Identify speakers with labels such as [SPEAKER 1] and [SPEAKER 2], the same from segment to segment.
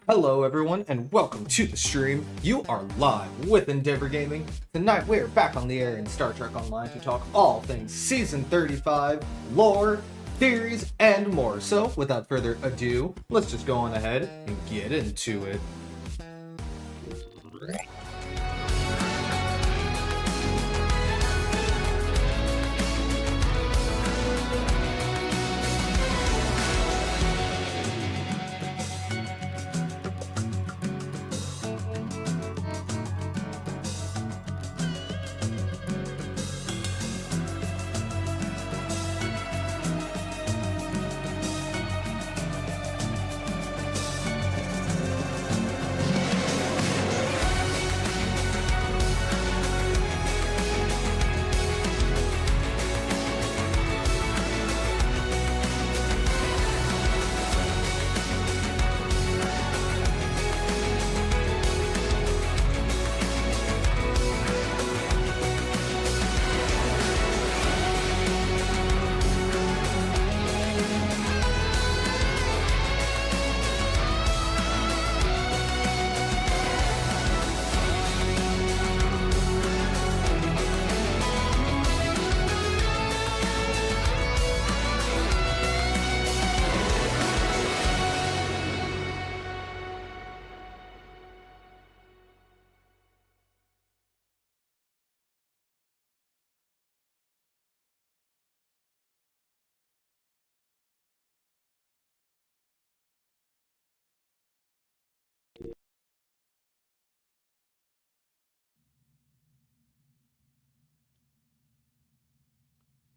[SPEAKER 1] Hello everyone and welcome to the stream. You are live with Endeavor Gaming. Tonight we're back on the air in Star Trek Online to talk all things Season 35, lore, theories, and more. So without further ado, let's just go on ahead and get into it.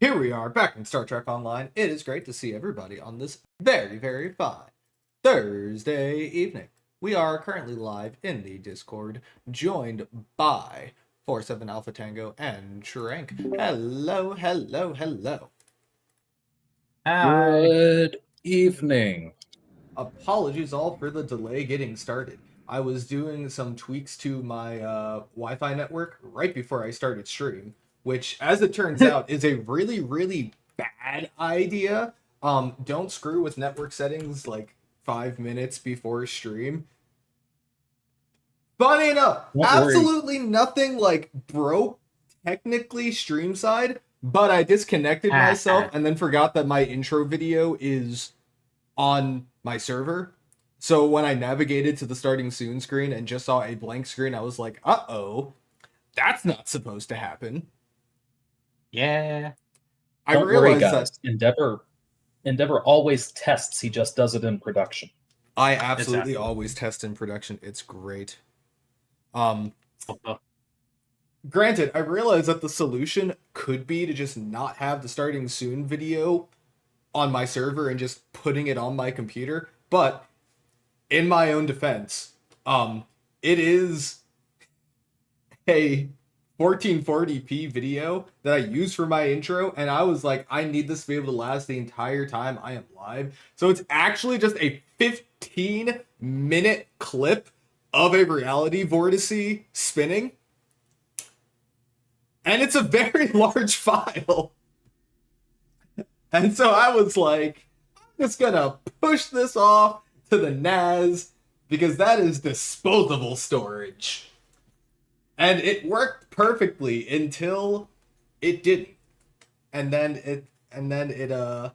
[SPEAKER 1] Here we are back in Star Trek Online. It is great to see everybody on this very fine Thursday evening. We are currently live in the Discord, joined by 47 Alpha Tango and Shrank. Hello.
[SPEAKER 2] Good evening.
[SPEAKER 1] Apologies all for the delay getting started. I was doing some tweaks to my Wi-Fi network right before I started stream, which, as it turns out, is a really bad idea. Don't screw with network settings like 5 minutes before stream. Funny enough, absolutely nothing like broke technically stream side, but I disconnected myself and then forgot that my intro video is on my server. So when I navigated to the starting soon screen and just saw a blank screen, I was like, uh-oh, that's not supposed to happen.
[SPEAKER 3] Yeah.
[SPEAKER 2] Don't worry, guys. Endeavor always tests. He just does it in production.
[SPEAKER 1] I absolutely always test in production. It's great. Granted, I realize that the solution could be to just not have the starting soon video on my server and just putting it on my computer, but in my own defense, it is a 1440p video that I use for my intro, and I was like, I need this to be able to last the entire time I am live. So it's actually just a 15-minute clip of a reality vortice spinning, and it's a very large file. And so I was like, I'm just gonna push this off to the NAS because that is disposable storage. And it worked perfectly until it didn't. And then it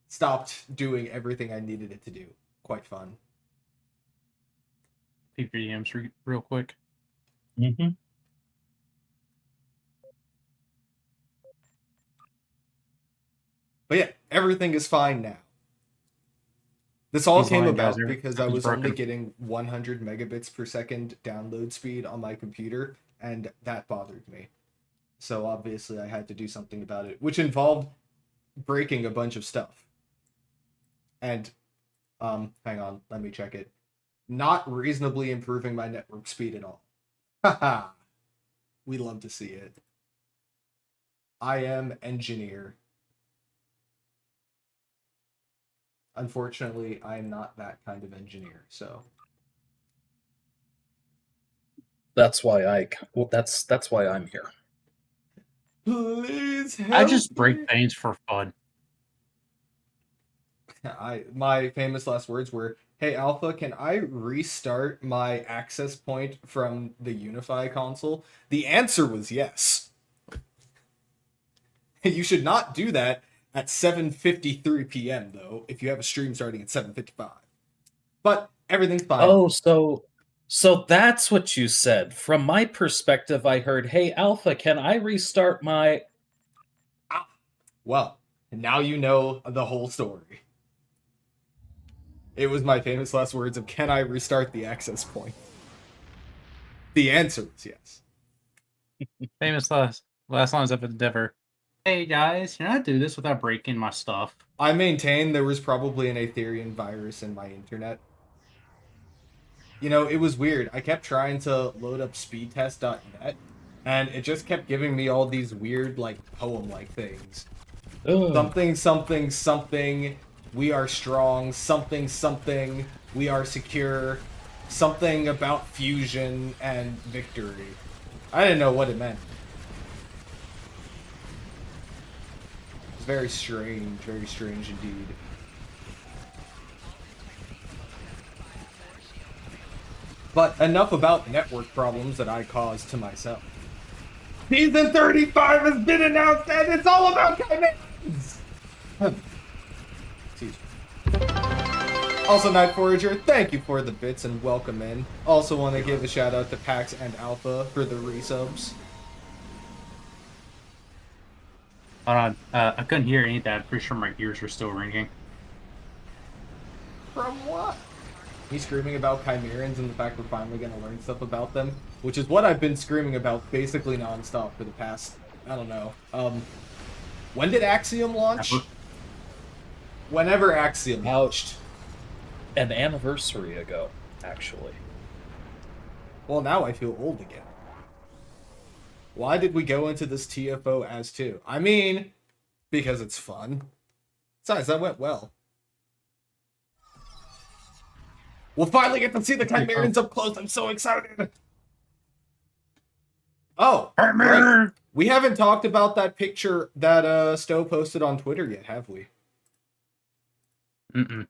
[SPEAKER 1] stopped doing everything I needed it to do. Quite fun.
[SPEAKER 3] PPDMs real quick.
[SPEAKER 2] Mm-hmm.
[SPEAKER 1] But yeah, everything is fine now. This all came about because I was only getting 100 megabits per second download speed on my computer, and that bothered me. So obviously I had to do something about it, which involved breaking a bunch of stuff. And, hang on, let me check it. Not reasonably improving my network speed at all. Haha. We love to see it. I am engineer. Unfortunately, I am not that kind of engineer, so.
[SPEAKER 2] That's why that's why I'm here.
[SPEAKER 1] Please help
[SPEAKER 3] I just
[SPEAKER 1] me.
[SPEAKER 3] break things for fun.
[SPEAKER 1] My famous last words were, "Hey Alpha, can I restart my access point from the Unify console?" The answer was yes. You should not do that at 7:53 p.m. though, if you have a stream starting at 7:55. But everything's fine.
[SPEAKER 2] Oh, so that's what you said. From my perspective, I heard, "Hey Alpha, can I restart my..."
[SPEAKER 1] Well, now you know the whole story. It was my famous last words of, "Can I restart the access point?" The answer was yes.
[SPEAKER 3] Famous last lines of Endeavor. Hey guys, can I do this without breaking my stuff?
[SPEAKER 1] I maintain there was probably an Ethereum virus in my internet. You know, it was weird. I kept trying to load up speedtest.net, and it just kept giving me all these weird, like, poem-like things. Ugh. Something, something, something, we are strong, something, something, we are secure, something about fusion and victory. I didn't know what it meant. It's very strange indeed. But enough about network problems that I caused to myself. Season 35 has been announced, and it's all about Chimerans! Excuse me. Also, Night Forager, thank you for the bits and welcome in. Also want to give a shout out to Pax and Alpha for the resubs.
[SPEAKER 3] Hold on, I couldn't hear any of that. I'm pretty sure my ears were still ringing.
[SPEAKER 1] From what? He's screaming about Chimerans and the fact we're finally going to learn stuff about them, which is what I've been screaming about basically nonstop for the past, I don't know. When did Axiom launch? Whenever Axiom launched.
[SPEAKER 2] An anniversary ago, actually.
[SPEAKER 1] Well, now I feel old again. Why did we go into this TFO as 2? I mean, because it's fun. Besides, that went well. We'll finally get to see the Chimerans up close. I'm so excited. Oh, right. We haven't talked about that picture that STO posted on Twitter yet, have we?
[SPEAKER 3] Mm-mm.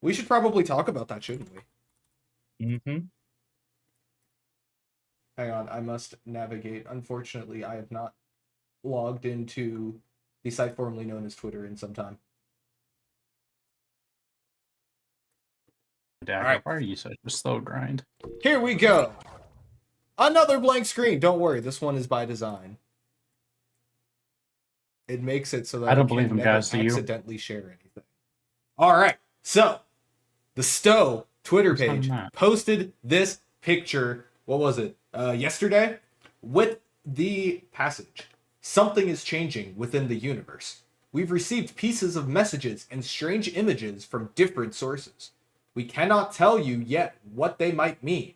[SPEAKER 1] We should probably talk about that, shouldn't we?
[SPEAKER 2] Mm-hmm.
[SPEAKER 1] Hang on, I must navigate. Unfortunately, I have not logged into the site formerly known as Twitter in some time.
[SPEAKER 3] All right. Why are you such a slow grind?
[SPEAKER 1] Here we go. Another blank screen. Don't worry, this one is by design. It makes it so that
[SPEAKER 3] I don't believe him, guys.
[SPEAKER 1] Accidentally share anything. All right, so the STO Twitter page posted this picture. What was it? Yesterday, with the passage. Something is changing within the universe. We've received pieces of messages and strange images from different sources. We cannot tell you yet what they might mean,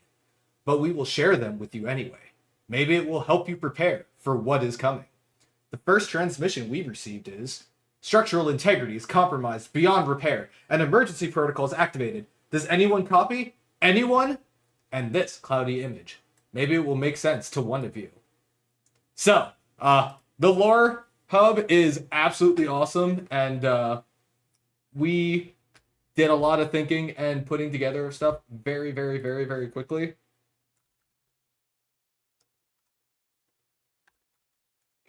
[SPEAKER 1] but we will share them with you anyway. Maybe it will help you prepare for what is coming. The first transmission we've received is: structural integrity is compromised beyond repair. An emergency protocol is activated. Does anyone copy? Anyone? And this cloudy image. Maybe it will make sense to one of you. So, the lore hub is absolutely awesome, and we did a lot of thinking and putting together stuff very, very, very, very quickly.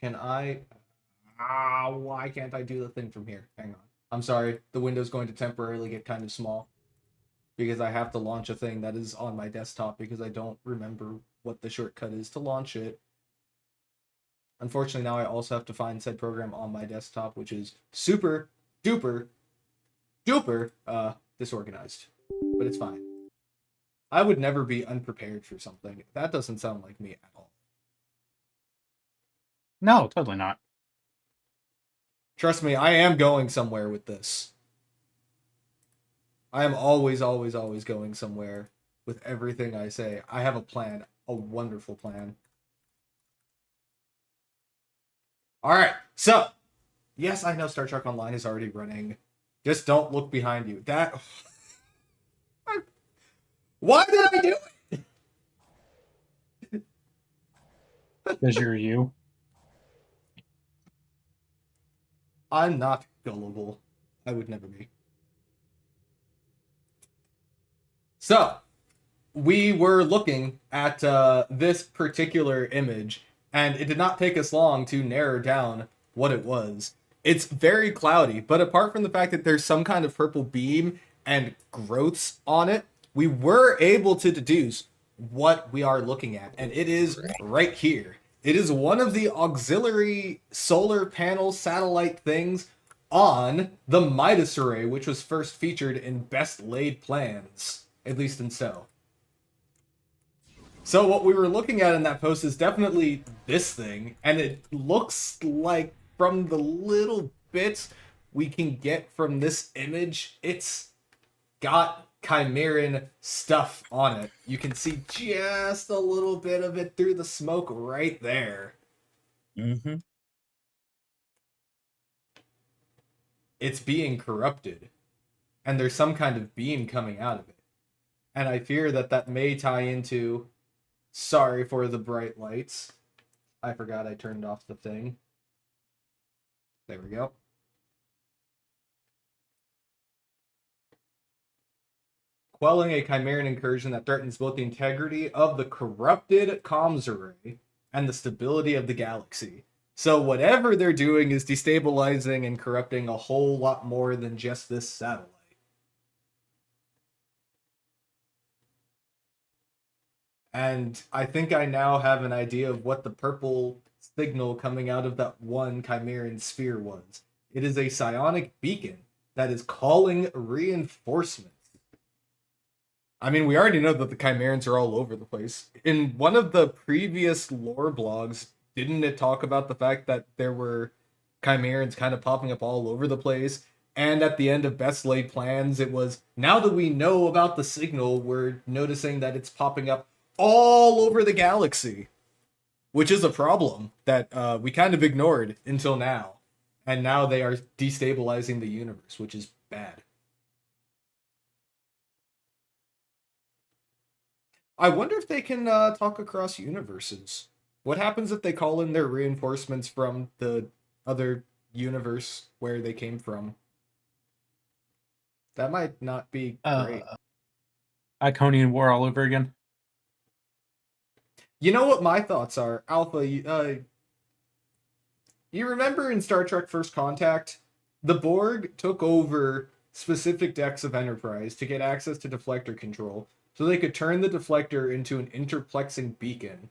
[SPEAKER 1] Can I... why can't I do the thing from here? Hang on. I'm sorry. The window's going to temporarily get kind of small because I have to launch a thing that is on my desktop because I don't remember what the shortcut is to launch it. Unfortunately, now I also have to find said program on my desktop, which is super duper disorganized, but it's fine. I would never be unprepared for something. That doesn't sound like me at all.
[SPEAKER 3] No, totally not.
[SPEAKER 1] Trust me, I am going somewhere with this. I am always going somewhere with everything I say. I have a plan, a wonderful plan. All right, so yes, I know Star Trek Online is already running. Just don't look behind you. That... Why did I do it?
[SPEAKER 3] Because you're you.
[SPEAKER 1] I'm not gullible. I would never be. So, we were looking at this particular image, and it did not take us long to narrow down what it was. It's very cloudy, but apart from the fact that there's some kind of purple beam and growths on it, we were able to deduce what we are looking at, and it is right here. It is one of the auxiliary solar panel satellite things on the Midas Array, which was first featured in Best Laid Plans, at least in STO. So what we were looking at in that post is definitely this thing, and it looks like from the little bits we can get from this image, it's got Chimeran stuff on it. You can see just a little bit of it through the smoke right there.
[SPEAKER 2] Mm-hmm.
[SPEAKER 1] It's being corrupted, and there's some kind of beam coming out of it. And I fear that that may tie into... Sorry for the bright lights. I forgot I turned off the thing. There we go. Quelling a Chimeran incursion that threatens both the integrity of the corrupted comms array and the stability of the galaxy. So whatever they're doing is destabilizing and corrupting a whole lot more than just this satellite. And I think I now have an idea of what the purple signal coming out of that one Chimeran sphere was. It is a psionic beacon that is calling reinforcements. I mean, we already know that the Chimerans are all over the place. In one of the previous lore blogs, didn't it talk about the fact that there were Chimerans kind of popping up all over the place? And at the end of Best Laid Plans, it was, now that we know about the signal, we're noticing that it's popping up all over the galaxy, which is a problem that we kind of ignored until now. And now they are destabilizing the universe, which is bad. I wonder if they can talk across universes. What happens if they call in their reinforcements from the other universe where they came from? That might not be great.
[SPEAKER 3] Iconian War all over again.
[SPEAKER 1] You know what my thoughts are, Alpha? You remember in Star Trek First Contact, the Borg took over specific decks of Enterprise to get access to deflector control, so they could turn the deflector into an interplexing beacon,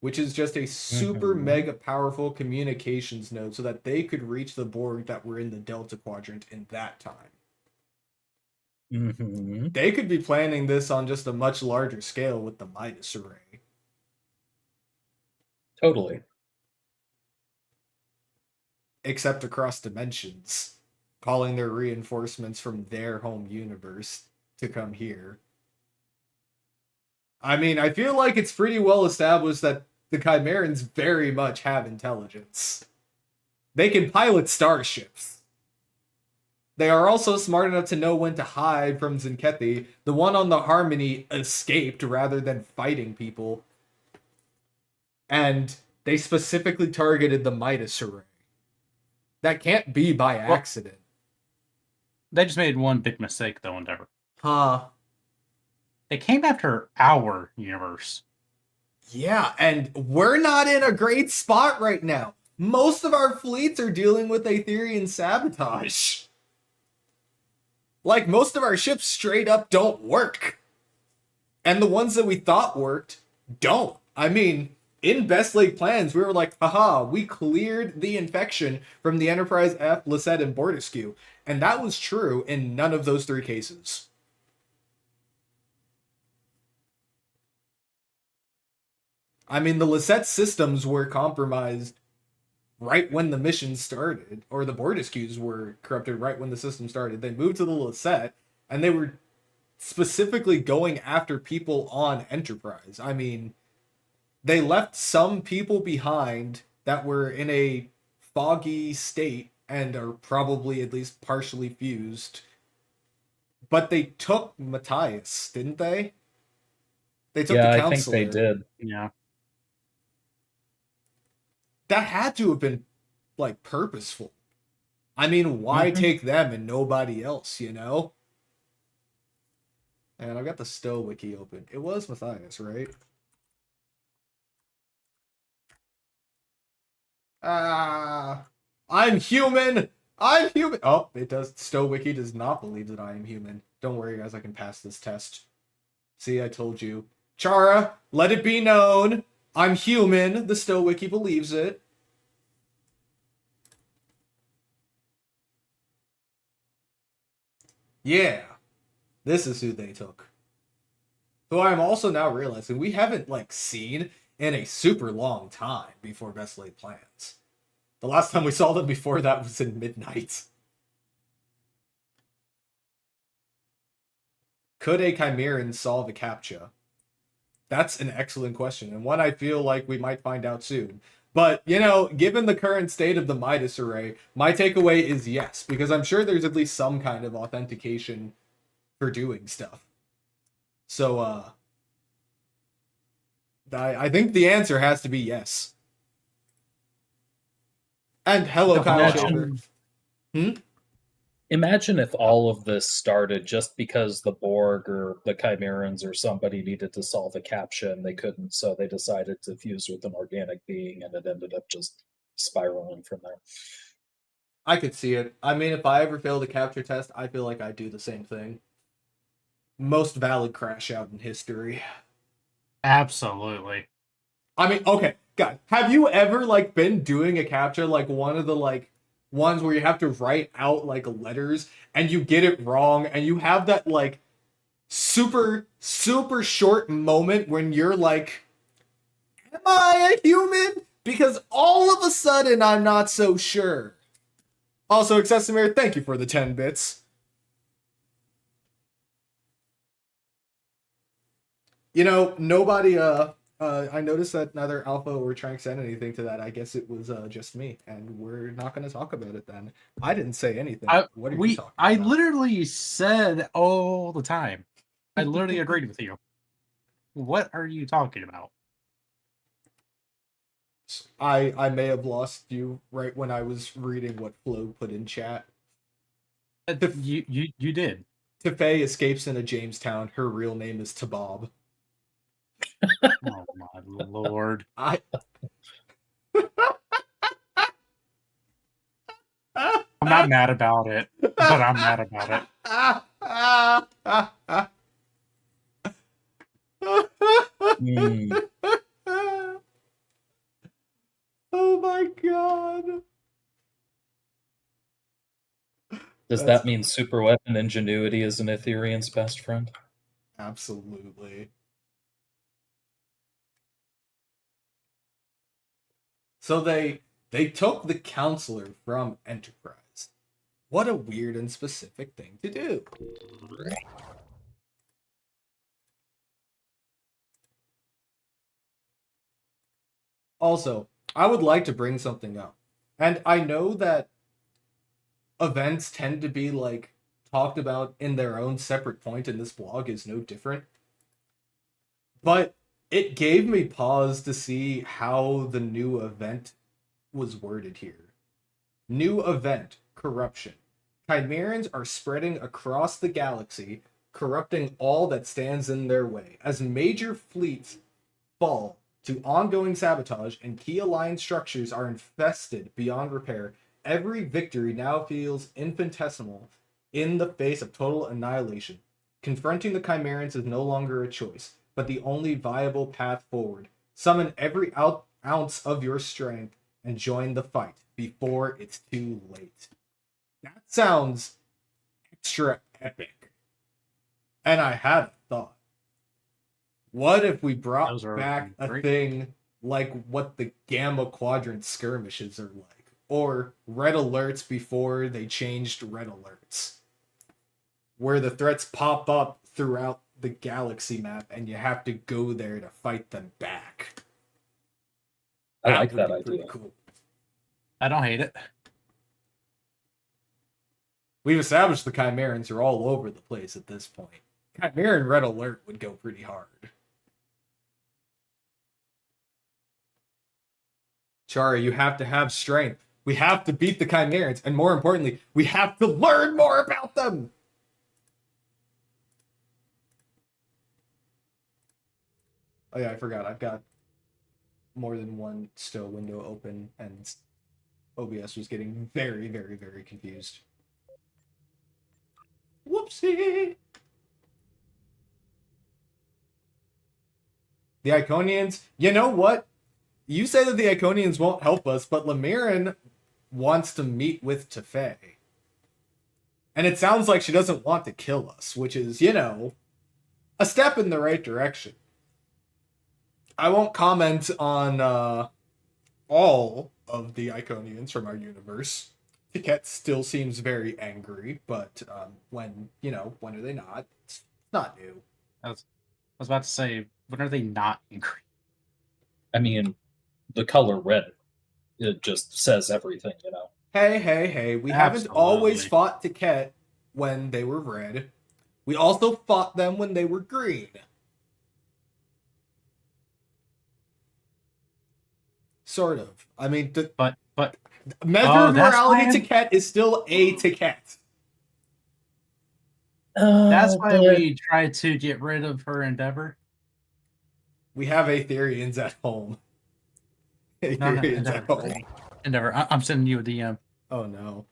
[SPEAKER 1] which is just a super mega powerful communications node, so that they could reach the Borg that were in the Delta Quadrant in that time. They could be planning this on just a much larger scale with the Midas Array.
[SPEAKER 2] Totally.
[SPEAKER 1] Except across dimensions, calling their reinforcements from their home universe to come here. I mean, I feel like it's pretty well established that the Chimerans very much have intelligence. They can pilot starships. They are also smart enough to know when to hide from Zinkethi. The one on the Harmony escaped rather than fighting people. And they specifically targeted the Midas Array. That can't be by accident.
[SPEAKER 3] They just made one big mistake, though, Endeavor.
[SPEAKER 1] Huh.
[SPEAKER 3] They came after our universe.
[SPEAKER 1] Yeah, and we're not in a great spot right now. Most of our fleets are dealing with Aetherian sabotage. Like, most of our ships straight up don't work. And the ones that we thought worked don't. I mean, in Best Laid Plans, we were like, haha, we cleared the infection from the Enterprise F, Lisette, and Bortiscu. And that was true in none of those three cases. I mean, the Lisette systems were compromised right when the mission started, or the Bortiscus were corrupted right when the system started. They moved to the Lisette, and they were specifically going after people on Enterprise. I mean, they left some people behind that were in a foggy state and are probably at least partially fused. But they took Matthias, didn't they? They took the counselor.
[SPEAKER 2] I think they did.
[SPEAKER 3] Yeah.
[SPEAKER 1] That had to have been, like, purposeful. I mean, why take them and nobody else, you know? And I've got the STO wiki open. It was Matthias, right? I'm human! I'm human! Oh, it does. STO wiki does not believe that I am human. Don't worry, guys, I can pass this test. See, I told you. Chara, let it be known. I'm human. The STO wiki believes it. Yeah. This is who they took. Though I'm also now realizing we haven't, like, seen in a super long time before Best Laid Plans. The last time we saw them before that was in Midnight. Could a Chimeran solve a CAPTCHA? That's an excellent question, and one I feel like we might find out soon. But, you know, given the current state of the Midas array, my takeaway is yes, because I'm sure there's at least some kind of authentication for doing stuff. So, I think the answer has to be yes. And hello, Kyle Schaefer.
[SPEAKER 2] Imagine if all of this started just because the Borg or the Chimerans or somebody needed to solve a CAPTCHA and they couldn't, so they decided to fuse with an organic being, and it ended up just spiraling from there.
[SPEAKER 1] I could see it. I mean, if I ever failed a CAPTCHA test, I feel like I'd do the same thing. Most valid crash out in history.
[SPEAKER 3] Absolutely.
[SPEAKER 1] I mean, okay, God, have you ever, like, been doing a CAPTCHA, like, one of the, like, ones where you have to write out, like, letters, and you get it wrong, and you have that, like, super, super short moment when you're like, am I a human? Because all of a sudden, I'm not so sure. Also, Accessimir, thank you for the 10 bits. You know, nobody, I noticed that neither Alpha or Trank said anything to that. I guess it was just me, and we're not going to talk about it then. I didn't say anything. What are you talking about?
[SPEAKER 3] I literally said all the time. I literally agreed with you. What are you talking about?
[SPEAKER 1] I may have lost you right when I was reading what Flo put in chat.
[SPEAKER 3] You did.
[SPEAKER 1] Tefei escapes in a Jamestown. Her real name is Tabob.
[SPEAKER 3] Oh my lord.
[SPEAKER 1] I'm
[SPEAKER 3] not mad about it, but I'm mad about
[SPEAKER 1] it. Oh my god.
[SPEAKER 2] Does that mean super weapon ingenuity is an Ethereum's best friend?
[SPEAKER 1] Absolutely. So they took the counselor from Enterprise. What a weird and specific thing to do. Also, I would like to bring something up. And I know that events tend to be, like, talked about in their own separate point, and this blog is no different. But it gave me pause to see how the new event was worded here. New event, corruption. Chimerans are spreading across the galaxy, corrupting all that stands in their way. As major fleets fall to ongoing sabotage and key alliance structures are infested beyond repair, every victory now feels infinitesimal in the face of total annihilation. Confronting the Chimerans is no longer a choice, but the only viable path forward. Summon every ounce of your strength and join the fight before it's too late. That sounds extra epic. And I had a thought. What if we brought back a thing like what the Gamma Quadrant skirmishes are like? Or red alerts before they changed red alerts? Where the threats pop up throughout the galaxy map and you have to go there to fight them back.
[SPEAKER 2] I like that idea.
[SPEAKER 1] Cool.
[SPEAKER 3] I don't hate it.
[SPEAKER 1] We've established the Chimerans are all over the place at this point. Chimeran red alert would go pretty hard. Chara, you have to have strength. We have to beat the Chimerans, and more importantly, we have to learn more about them! Oh yeah, I forgot. I've got more than one STO window open, and OBS was getting very, very, very confused. Whoopsie! The Iconians, you know what? You say that the Iconians won't help us, but Chimeran wants to meet with Tefei. And it sounds like she doesn't want to kill us, which is, you know, a step in the right direction. I won't comment on all of the Iconians from our universe. Tiket still seems very angry, but when are they not? It's not new.
[SPEAKER 3] I was about to say, when are they not angry?
[SPEAKER 2] I mean, the color red, it just says everything, you know.
[SPEAKER 1] Hey, we haven't always fought Tiket when they were red. We also fought them when they were green. Sort of. I mean,
[SPEAKER 3] but
[SPEAKER 1] measure of morality Tiket is still a Tiket.
[SPEAKER 3] That's why we tried to get rid of her Endeavor.
[SPEAKER 1] We have Aetherians at home. Aetherians at home.
[SPEAKER 3] Endeavor, I'm sending you a DM.
[SPEAKER 1] Oh no.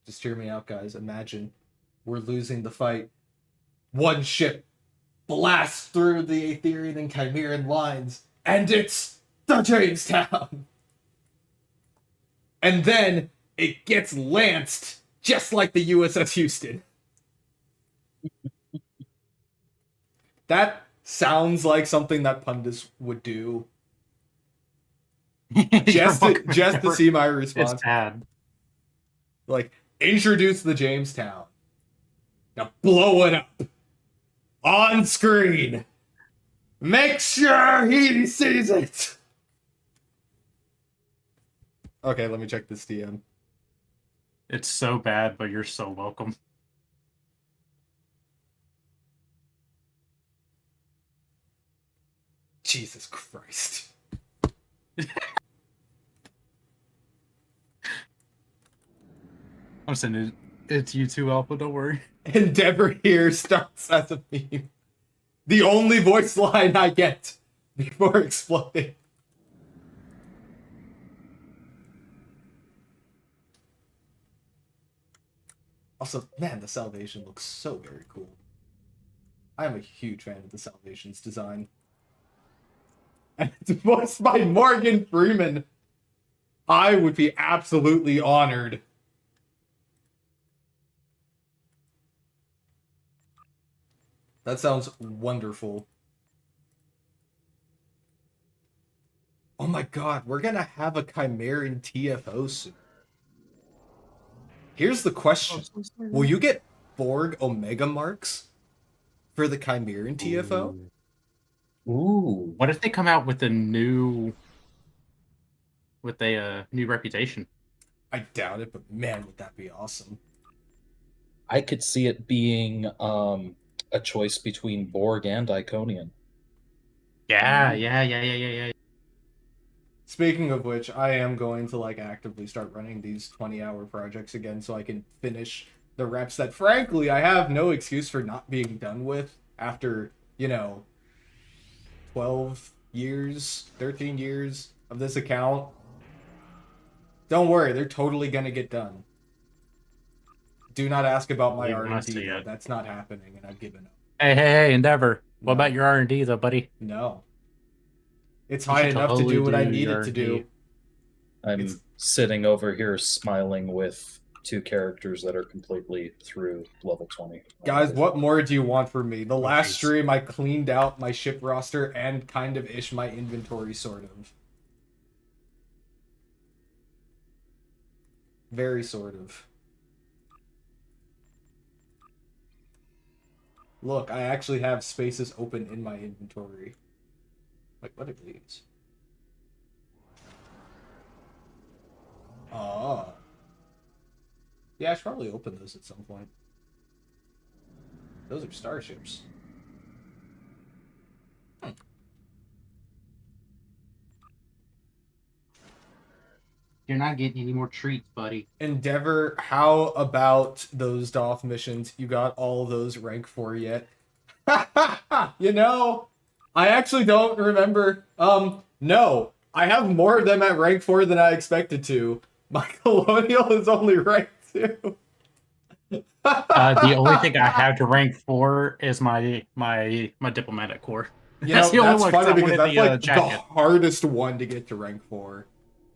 [SPEAKER 1] Just hear me out, guys. Imagine we're losing the fight. One ship blasts through the Aetherian and Chimeran lines, and it's the Jamestown. And then it gets lanced just like the USS Houston. That sounds like something that pundits would do. just to see my response.
[SPEAKER 3] It's bad.
[SPEAKER 1] Like, introduce the Jamestown. Now blow it up. On screen. Make sure he sees it. Okay, let me check this DM.
[SPEAKER 3] It's so bad, but you're so welcome.
[SPEAKER 1] Jesus Christ.
[SPEAKER 3] I'm sending it to you too, Alpha, don't worry.
[SPEAKER 1] Endeavor here starts as a meme. The only voice line I get before exploding. Also, man, the Salvation looks so very cool. I am a huge fan of the Salvation's design. And it's voiced by Morgan Freeman. I would be absolutely honored. That sounds wonderful. Oh my god, we're gonna have a Chimeran TFO soon. Here's the question. Will you get Borg Omega marks for the Chimeran TFO?
[SPEAKER 2] Ooh.
[SPEAKER 3] What if they come out with a new reputation?
[SPEAKER 1] I doubt it, but man, would that be awesome.
[SPEAKER 2] I could see it being a choice between Borg and Iconian.
[SPEAKER 3] Yeah.
[SPEAKER 1] Speaking of which, I am going to actively start running these 20-hour projects again so I can finish the reps that frankly I have no excuse for not being done with after, 12 years, 13 years of this account. Don't worry, they're totally gonna get done. Do not ask about my R&D, though. That's not happening, and I've given up.
[SPEAKER 3] Hey, Endeavor. What about your R&D, though, buddy?
[SPEAKER 1] No. It's high enough to do what I need it to do.
[SPEAKER 2] I'm sitting over here smiling with two characters that are completely through level 20.
[SPEAKER 1] Guys, what more do you want from me? The last stream, I cleaned out my ship roster and kind of my inventory, sort of. Very sort of. Look, I actually have spaces open in my inventory. Like, what are these? Oh. Yeah, I should probably open those at some point. Those are starships. Hmm.
[SPEAKER 3] You're not getting any more treats, buddy.
[SPEAKER 1] Endeavor, how about those DOF missions? You got all those rank 4 yet? You know, I actually don't remember. No. I have more of them at rank 4 than I expected to. My colonial is only rank 2.
[SPEAKER 3] The only thing I have to rank 4 is my diplomatic corps.
[SPEAKER 1] You know, that's funny because that's like the hardest one to get to rank 4.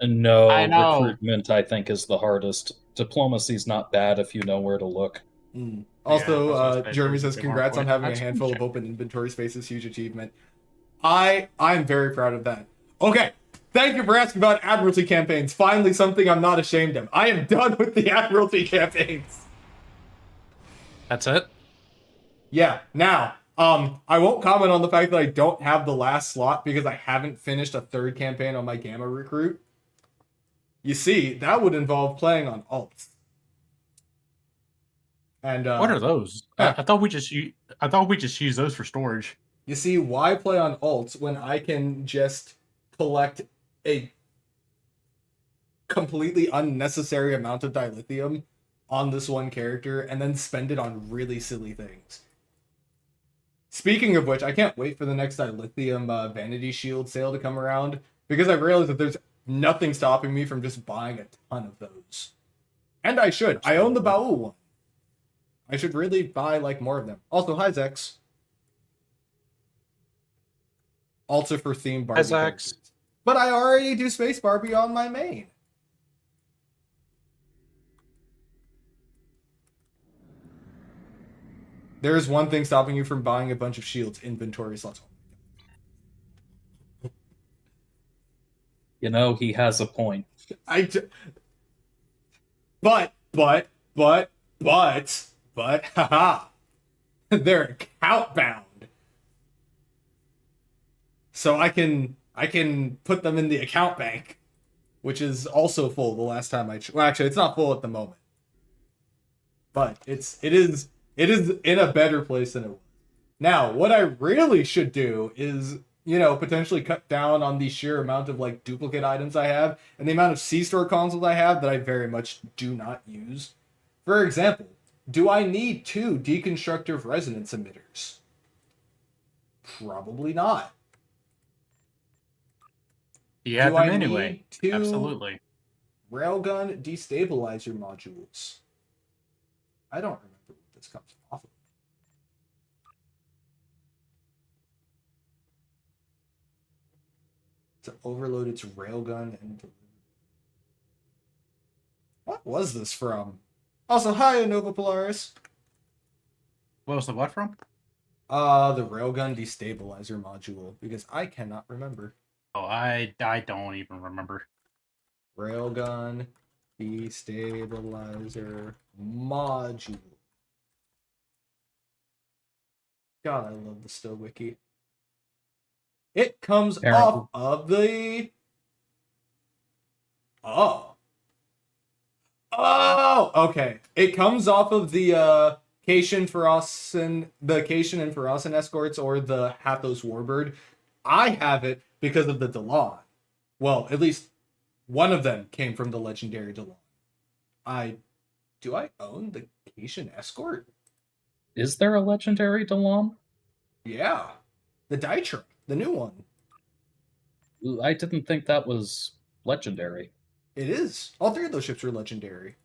[SPEAKER 2] No, recruitment I think is the hardest. Diplomacy's not bad if you know where to look.
[SPEAKER 1] Also, Jeremy says congrats on having a handful of open inventory spaces, huge achievement. I'm very proud of that. Okay, thank you for asking about Admiralty campaigns. Finally, something I'm not ashamed of. I am done with the Admiralty campaigns.
[SPEAKER 3] That's it?
[SPEAKER 1] Yeah, now, I won't comment on the fact that I don't have the last slot because I haven't finished a third campaign on my Gamma recruit. You see, that would involve playing on alts. And
[SPEAKER 3] what are those? I thought we just use those for storage.
[SPEAKER 1] You see, why play on alts when I can just collect a completely unnecessary amount of dilithium on this one character and then spend it on really silly things? Speaking of which, I can't wait for the next dilithium Vanity Shield sale to come around because I realized that there's nothing stopping me from just buying a ton of those. And I should. I own the Baul one. I should really buy like more of them. Also, hi Zex. Also for theme Barbie. Hi Zex. But I already do Space Barbie on my main. There is one thing stopping you from buying a bunch of shields: inventory slots.
[SPEAKER 2] You know, he has a point.
[SPEAKER 1] But, haha, they're account bound. So I can put them in the account bank, which is also full the last time well, actually, it's not full at the moment. But it is in a better place than it was. Now, what I really should do is, you know, potentially cut down on the sheer amount of like duplicate items I have and the amount of C-Store consoles I have that I very much do not use. For example, do I need 2 deconstructive resonance emitters? Probably not.
[SPEAKER 3] You have them anyway. Absolutely.
[SPEAKER 1] Railgun destabilizer modules. I don't remember what this comes off of. To overload its railgun and deliver. What was this from? Also, hi, Nova Polaris.
[SPEAKER 3] What was the what from?
[SPEAKER 1] The railgun destabilizer module, because I cannot remember.
[SPEAKER 3] Oh, I don't even remember.
[SPEAKER 1] Railgun destabilizer module. God, I love the STO wiki. It comes off of the... Oh, okay. It comes off of the Cation and Ferocin escorts or the Hathos Warbird. I have it because of the Delon. Well, at least one of them came from the legendary Delon. Do I own the Cation escort?
[SPEAKER 2] Is there a legendary Delon?
[SPEAKER 1] Yeah. The Dytra, the new one.
[SPEAKER 2] I didn't think that was legendary.
[SPEAKER 1] It is. All 3 of those ships are legendary.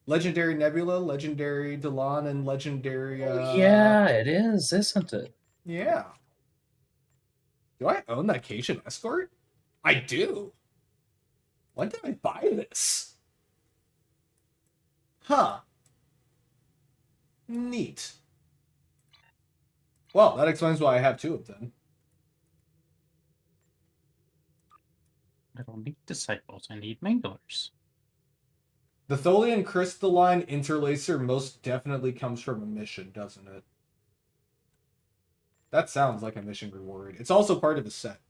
[SPEAKER 1] Legendary Nebula, legendary Delon, and legendary...
[SPEAKER 2] yeah, it is, isn't it?
[SPEAKER 1] Yeah. Do I own that Cation escort? I do. When did I buy this? Huh. Neat. Well, that explains why I have 2 of them.
[SPEAKER 3] I don't need disciples, I need manglers.
[SPEAKER 1] The Tholian crystalline interlacer most definitely comes from a mission, doesn't it? That sounds like a mission reward. It's also part of the set.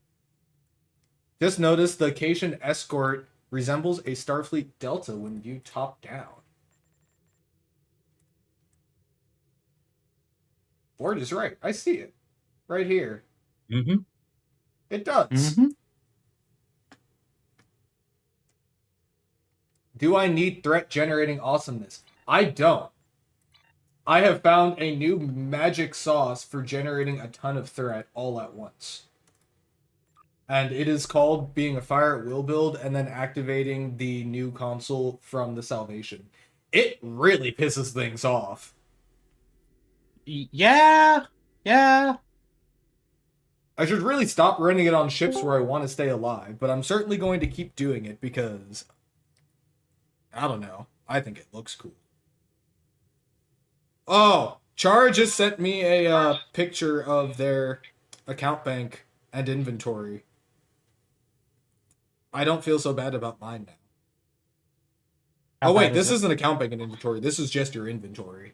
[SPEAKER 1] Just notice the Cation escort resembles a Starfleet Delta when viewed top down. Ford is right. I see it. Right here.
[SPEAKER 2] Mm-hmm.
[SPEAKER 1] It does.
[SPEAKER 3] Mm-hmm.
[SPEAKER 1] Do I need threat generating awesomeness? I don't. I have found a new magic sauce for generating a ton of threat all at once. And it is called being a fire at will build and then activating the new console from the salvation. It really pisses things off.
[SPEAKER 3] Yeah.
[SPEAKER 1] I should really stop running it on ships where I want to stay alive, but I'm certainly going to keep doing it because, I don't know, I think it looks cool. Oh, Chara just sent me a picture of their account bank and inventory. I don't feel so bad about mine now. Oh wait, this isn't account bank and inventory. This is just your inventory.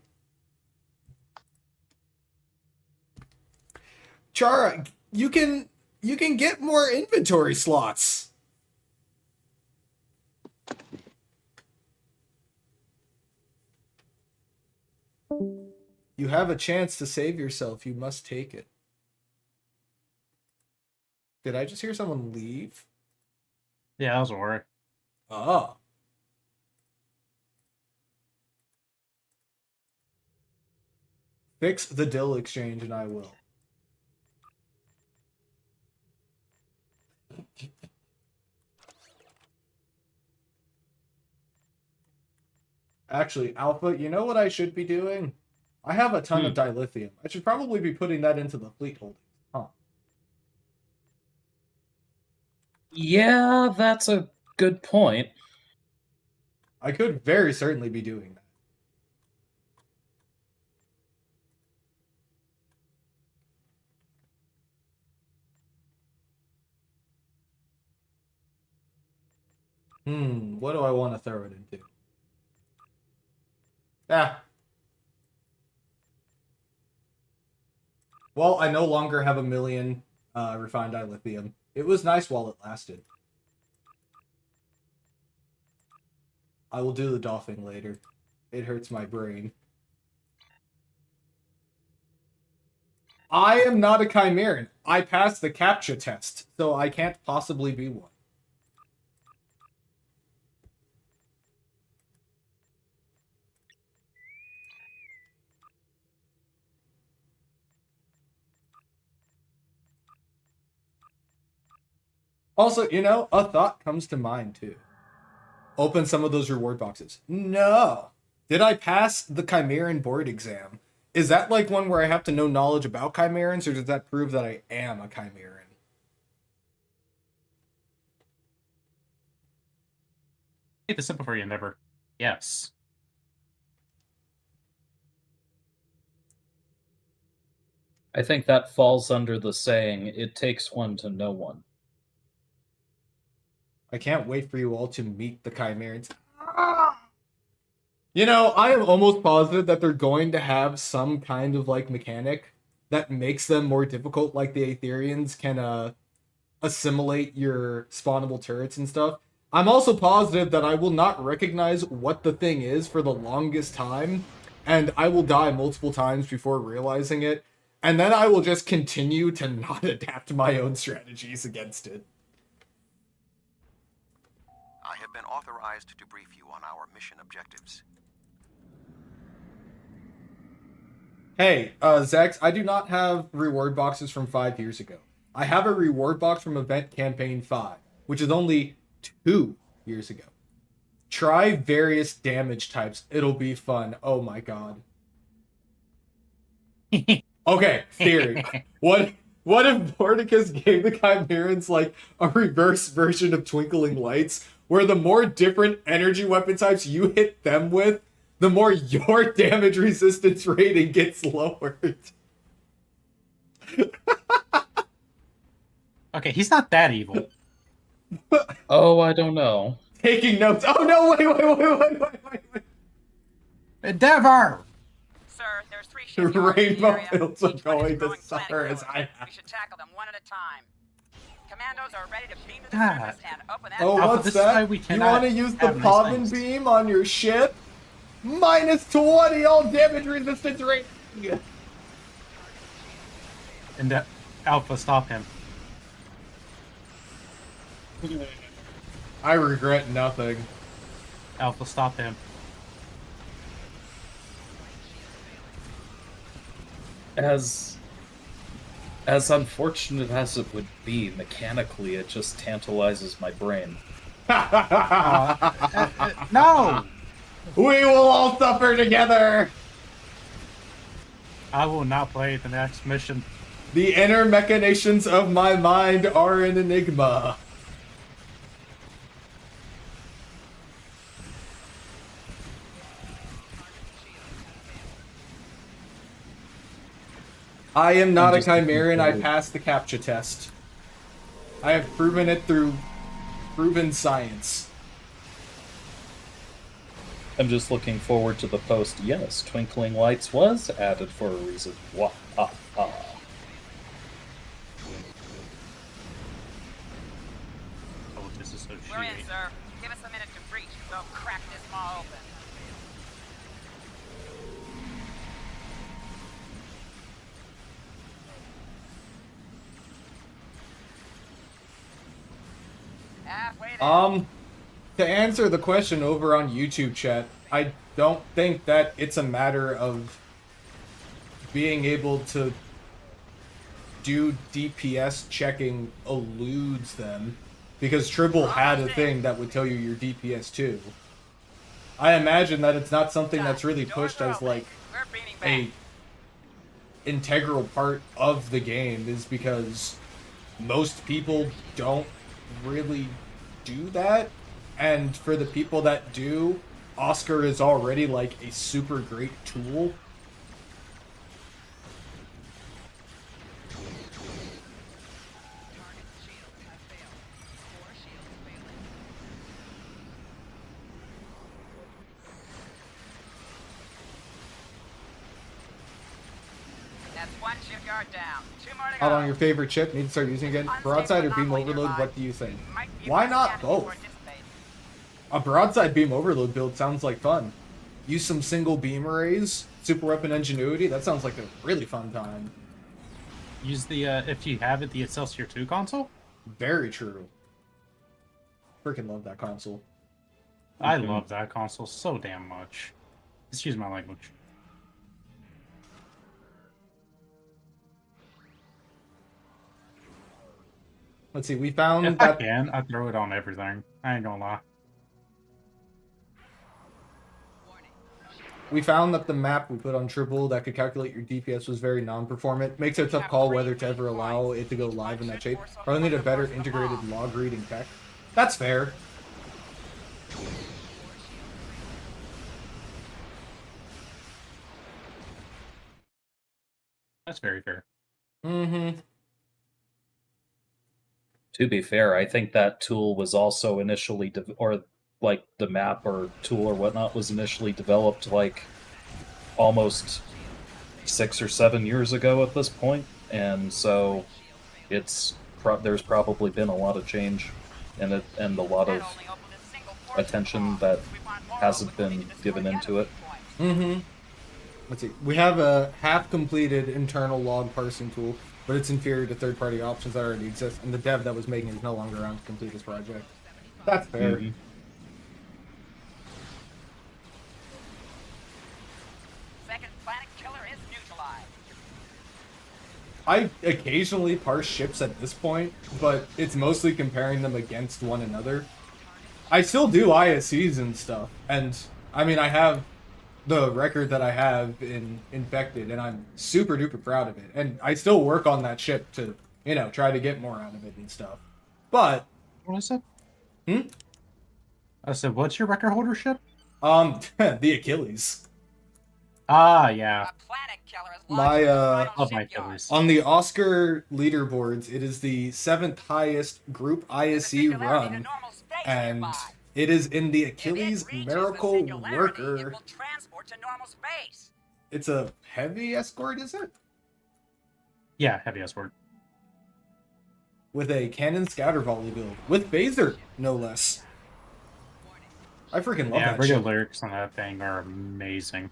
[SPEAKER 1] Chara, you can get more inventory slots. You have a chance to save yourself. You must take it. Did I just hear someone leave?
[SPEAKER 3] Yeah, that was Ori.
[SPEAKER 1] Oh. Fix the dill exchange and I will. Actually, Alpha, you know what I should be doing? I have a ton of dilithium. I should probably be putting that into the fleet holdings. Huh.
[SPEAKER 2] Yeah, that's a good point.
[SPEAKER 1] I could very certainly be doing that. What do I want to throw it into? Well, I no longer have 1 million refined dilithium. It was nice while it lasted. I will do the doffing later. It hurts my brain. I am not a Chimeran. I passed the CAPTCHA test, so I can't possibly be one. Also, you know, a thought comes to mind, too. Open some of those reward boxes. No! Did I pass the Chimeran board exam? Is that like one where I have to know knowledge about Chimerans, or does that prove that I am a Chimeran?
[SPEAKER 3] Get the simple for you, Endeavor. Yes.
[SPEAKER 2] I think that falls under the saying, it takes one to know one.
[SPEAKER 1] I can't wait for you all to meet the Chimerans. You know, I am almost positive that they're going to have some kind of, like, mechanic that makes them more difficult, like the Aetherians can, assimilate your spawnable turrets and stuff. I'm also positive that I will not recognize what the thing is for the longest time, and I will die multiple times before realizing it, and then I will just continue to not adapt my own strategies against it.
[SPEAKER 4] I have been authorized to brief you on our mission objectives.
[SPEAKER 1] Hey, Zex, I do not have reward boxes from 5 years ago. I have a reward box from Event Campaign 5, which is only 2 years ago. Try various damage types. It'll be fun. Oh my god. Okay, theory. What if Mordecus gave the Chimerans, like, a reverse version of Twinkling Lights, where the more different energy weapon types you hit them with, the more your damage resistance rating gets lowered?
[SPEAKER 3] Okay, he's not that evil.
[SPEAKER 2] Oh, I don't know.
[SPEAKER 1] Taking notes. Oh no, wait.
[SPEAKER 3] Endeavor!
[SPEAKER 5] Sir, there's 3 ships in
[SPEAKER 1] Rainbow
[SPEAKER 5] the area.
[SPEAKER 1] fields are
[SPEAKER 5] Each one is
[SPEAKER 1] going to
[SPEAKER 5] growing
[SPEAKER 1] suffer
[SPEAKER 5] planet
[SPEAKER 1] as
[SPEAKER 5] growth.
[SPEAKER 1] I have.
[SPEAKER 5] We should tackle them one at a time. Commandos are ready to beam to the
[SPEAKER 3] God.
[SPEAKER 5] surface and open that
[SPEAKER 1] Oh,
[SPEAKER 5] door.
[SPEAKER 1] what's
[SPEAKER 3] this is why
[SPEAKER 1] that?
[SPEAKER 3] we
[SPEAKER 1] You
[SPEAKER 3] cannot
[SPEAKER 1] want to use the
[SPEAKER 3] have nice
[SPEAKER 1] Pavin
[SPEAKER 3] things.
[SPEAKER 1] beam on your ship? -20 all damage resistance rating.
[SPEAKER 3] And Alpha, stop him.
[SPEAKER 1] I regret nothing.
[SPEAKER 3] Alpha, stop him.
[SPEAKER 2] As unfortunate as it would be, mechanically, it just tantalizes my brain.
[SPEAKER 3] No!
[SPEAKER 1] We will all suffer together!
[SPEAKER 3] I will not play the next mission.
[SPEAKER 1] The inner machinations of my mind are an enigma. I am not a Chimeran, I passed the CAPTCHA test. I have proven it through proven science.
[SPEAKER 2] I'm just looking forward to the post. Yes, Twinkling Lights was added for a reason. Wah ha ha.
[SPEAKER 3] Oh, this is so
[SPEAKER 5] We're in,
[SPEAKER 3] shitty.
[SPEAKER 5] sir. Give us a minute to breach. Go crack this mall open. Halfway there.
[SPEAKER 1] To answer the question over on YouTube chat, I don't think that it's a matter of being able to do DPS checking eludes them, because Tribble had a thing that would tell you your DPS too. I imagine that it's not something that's really pushed as like
[SPEAKER 5] We're beating
[SPEAKER 1] a
[SPEAKER 5] back.
[SPEAKER 1] integral part of the game, is because most people don't really do that, and for the people that do, Oscar is already like a super great tool.
[SPEAKER 5] That's one shipyard down. Two more to
[SPEAKER 1] How
[SPEAKER 5] go.
[SPEAKER 1] long your favorite chip? Need to start using again? Broadside or beam overload? What do you think? Why not both? A broadside beam overload build sounds like fun. Use some single beam arrays, super weapon ingenuity. That sounds like a really fun time.
[SPEAKER 3] Use the, if you have it, the Excelsior 2 console?
[SPEAKER 1] Very true. Freaking love that console.
[SPEAKER 3] I love that console so damn much. Excuse my language.
[SPEAKER 1] Let's see, we found
[SPEAKER 3] If I
[SPEAKER 1] that
[SPEAKER 3] can, I throw it on everything. I ain't gonna lie.
[SPEAKER 1] we found that the map we put on Triple that could calculate your DPS was very non-performant. Makes it a tough call whether to ever allow it to go live in that shape. Probably need a better integrated log reading tech. That's fair.
[SPEAKER 3] That's very fair.
[SPEAKER 1] Mm-hmm.
[SPEAKER 2] To be fair, I think that tool was also initially, or like the map or tool or whatnot was initially developed like almost 6 or 7 years ago at this point, and so it's there's probably been a lot of change and a lot of attention that hasn't been given into it.
[SPEAKER 1] Mm-hmm. Let's see. We have a half-completed internal log parsing tool, but it's inferior to third-party options that already exist, and the dev that was making it is no longer around to complete this project. That's fair.
[SPEAKER 2] Mhm.
[SPEAKER 5] Second planet killer is neutralized.
[SPEAKER 1] I occasionally parse ships at this point, but it's mostly comparing them against one another. I still do ISCs and stuff, and I mean, I have the record that I have in Infected, and I'm super duper proud of it. And I still work on that ship to, you know, try to get more out of it and stuff. But
[SPEAKER 3] What is it?
[SPEAKER 1] Hmm?
[SPEAKER 3] I said, what's your record holder ship?
[SPEAKER 1] the Achilles.
[SPEAKER 3] Ah, yeah.
[SPEAKER 5] A planet killer is
[SPEAKER 1] My,
[SPEAKER 5] launching the final
[SPEAKER 3] Love my
[SPEAKER 5] shipyard.
[SPEAKER 3] Achilles.
[SPEAKER 1] On the Oscar leaderboards, it is the 7th highest group ISC
[SPEAKER 5] Singularity to
[SPEAKER 1] run,
[SPEAKER 5] normal space
[SPEAKER 1] and
[SPEAKER 5] nearby.
[SPEAKER 1] it is in the
[SPEAKER 5] If it
[SPEAKER 1] Achilles
[SPEAKER 5] reaches the
[SPEAKER 1] Miracle
[SPEAKER 5] singularity,
[SPEAKER 1] Worker.
[SPEAKER 5] It will transport to normal space.
[SPEAKER 1] It's a heavy escort, is it?
[SPEAKER 3] Yeah, heavy escort.
[SPEAKER 1] With a cannon scatter volley build. With phaser, no less. I freaking love
[SPEAKER 3] Yeah,
[SPEAKER 1] that
[SPEAKER 3] radio
[SPEAKER 1] shit.
[SPEAKER 3] lyrics on that thing are amazing.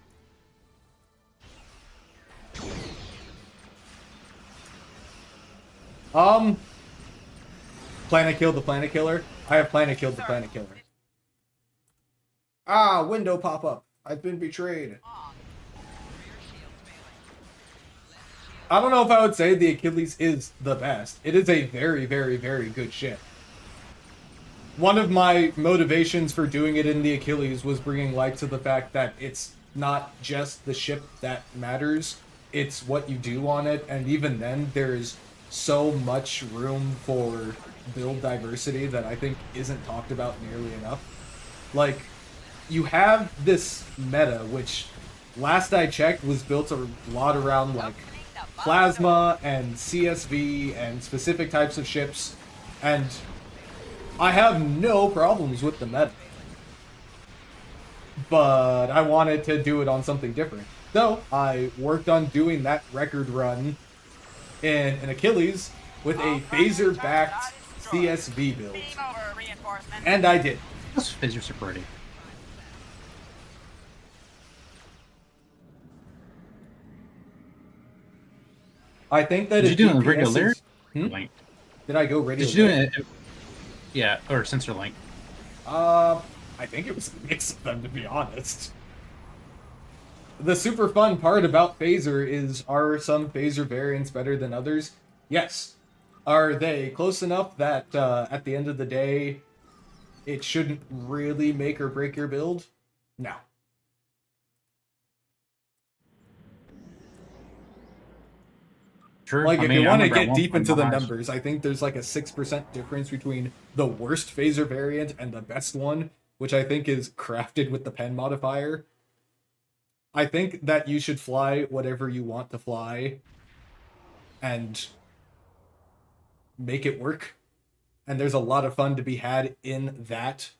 [SPEAKER 1] Planet Kill the Planet Killer. I have Planet Killed the Planet Killer. Ah, window pop-up. I've been betrayed. I don't know if I would say the Achilles is the best. It is a very, very, very good ship. One of my motivations for doing it in the Achilles was bringing light to the fact that it's not just the ship that matters, it's what you do on it, and even then, there's so much room for build diversity that I think isn't talked about nearly enough. Like, you have this meta, which, last I checked, was built a lot around, like, plasma and CSV and specific types of ships, and I have no problems with the meta. But I wanted to do it on something different. So I worked on doing that record run in an Achilles with a phaser-backed CSV build. And I did.
[SPEAKER 3] Those phasers are pretty.
[SPEAKER 1] I think that
[SPEAKER 3] did you do it in
[SPEAKER 1] DPS
[SPEAKER 3] regular?
[SPEAKER 1] Link. Did I go regular?
[SPEAKER 3] Did you do it? Yeah, or sensor link.
[SPEAKER 1] I think it was a mix of them, to be honest. The super fun part about phaser is, are some phaser variants better than others? Yes. Are they close enough that at the end of the day, it shouldn't really make or break your build? No.
[SPEAKER 3] Sure.
[SPEAKER 1] Like, if you want to get deep into the numbers, I think there's like a 6% difference between the worst phaser variant and the best one, which I think is crafted with the pen modifier. I think that you should fly whatever you want to fly and make it work. And there's a lot of fun to be had in that.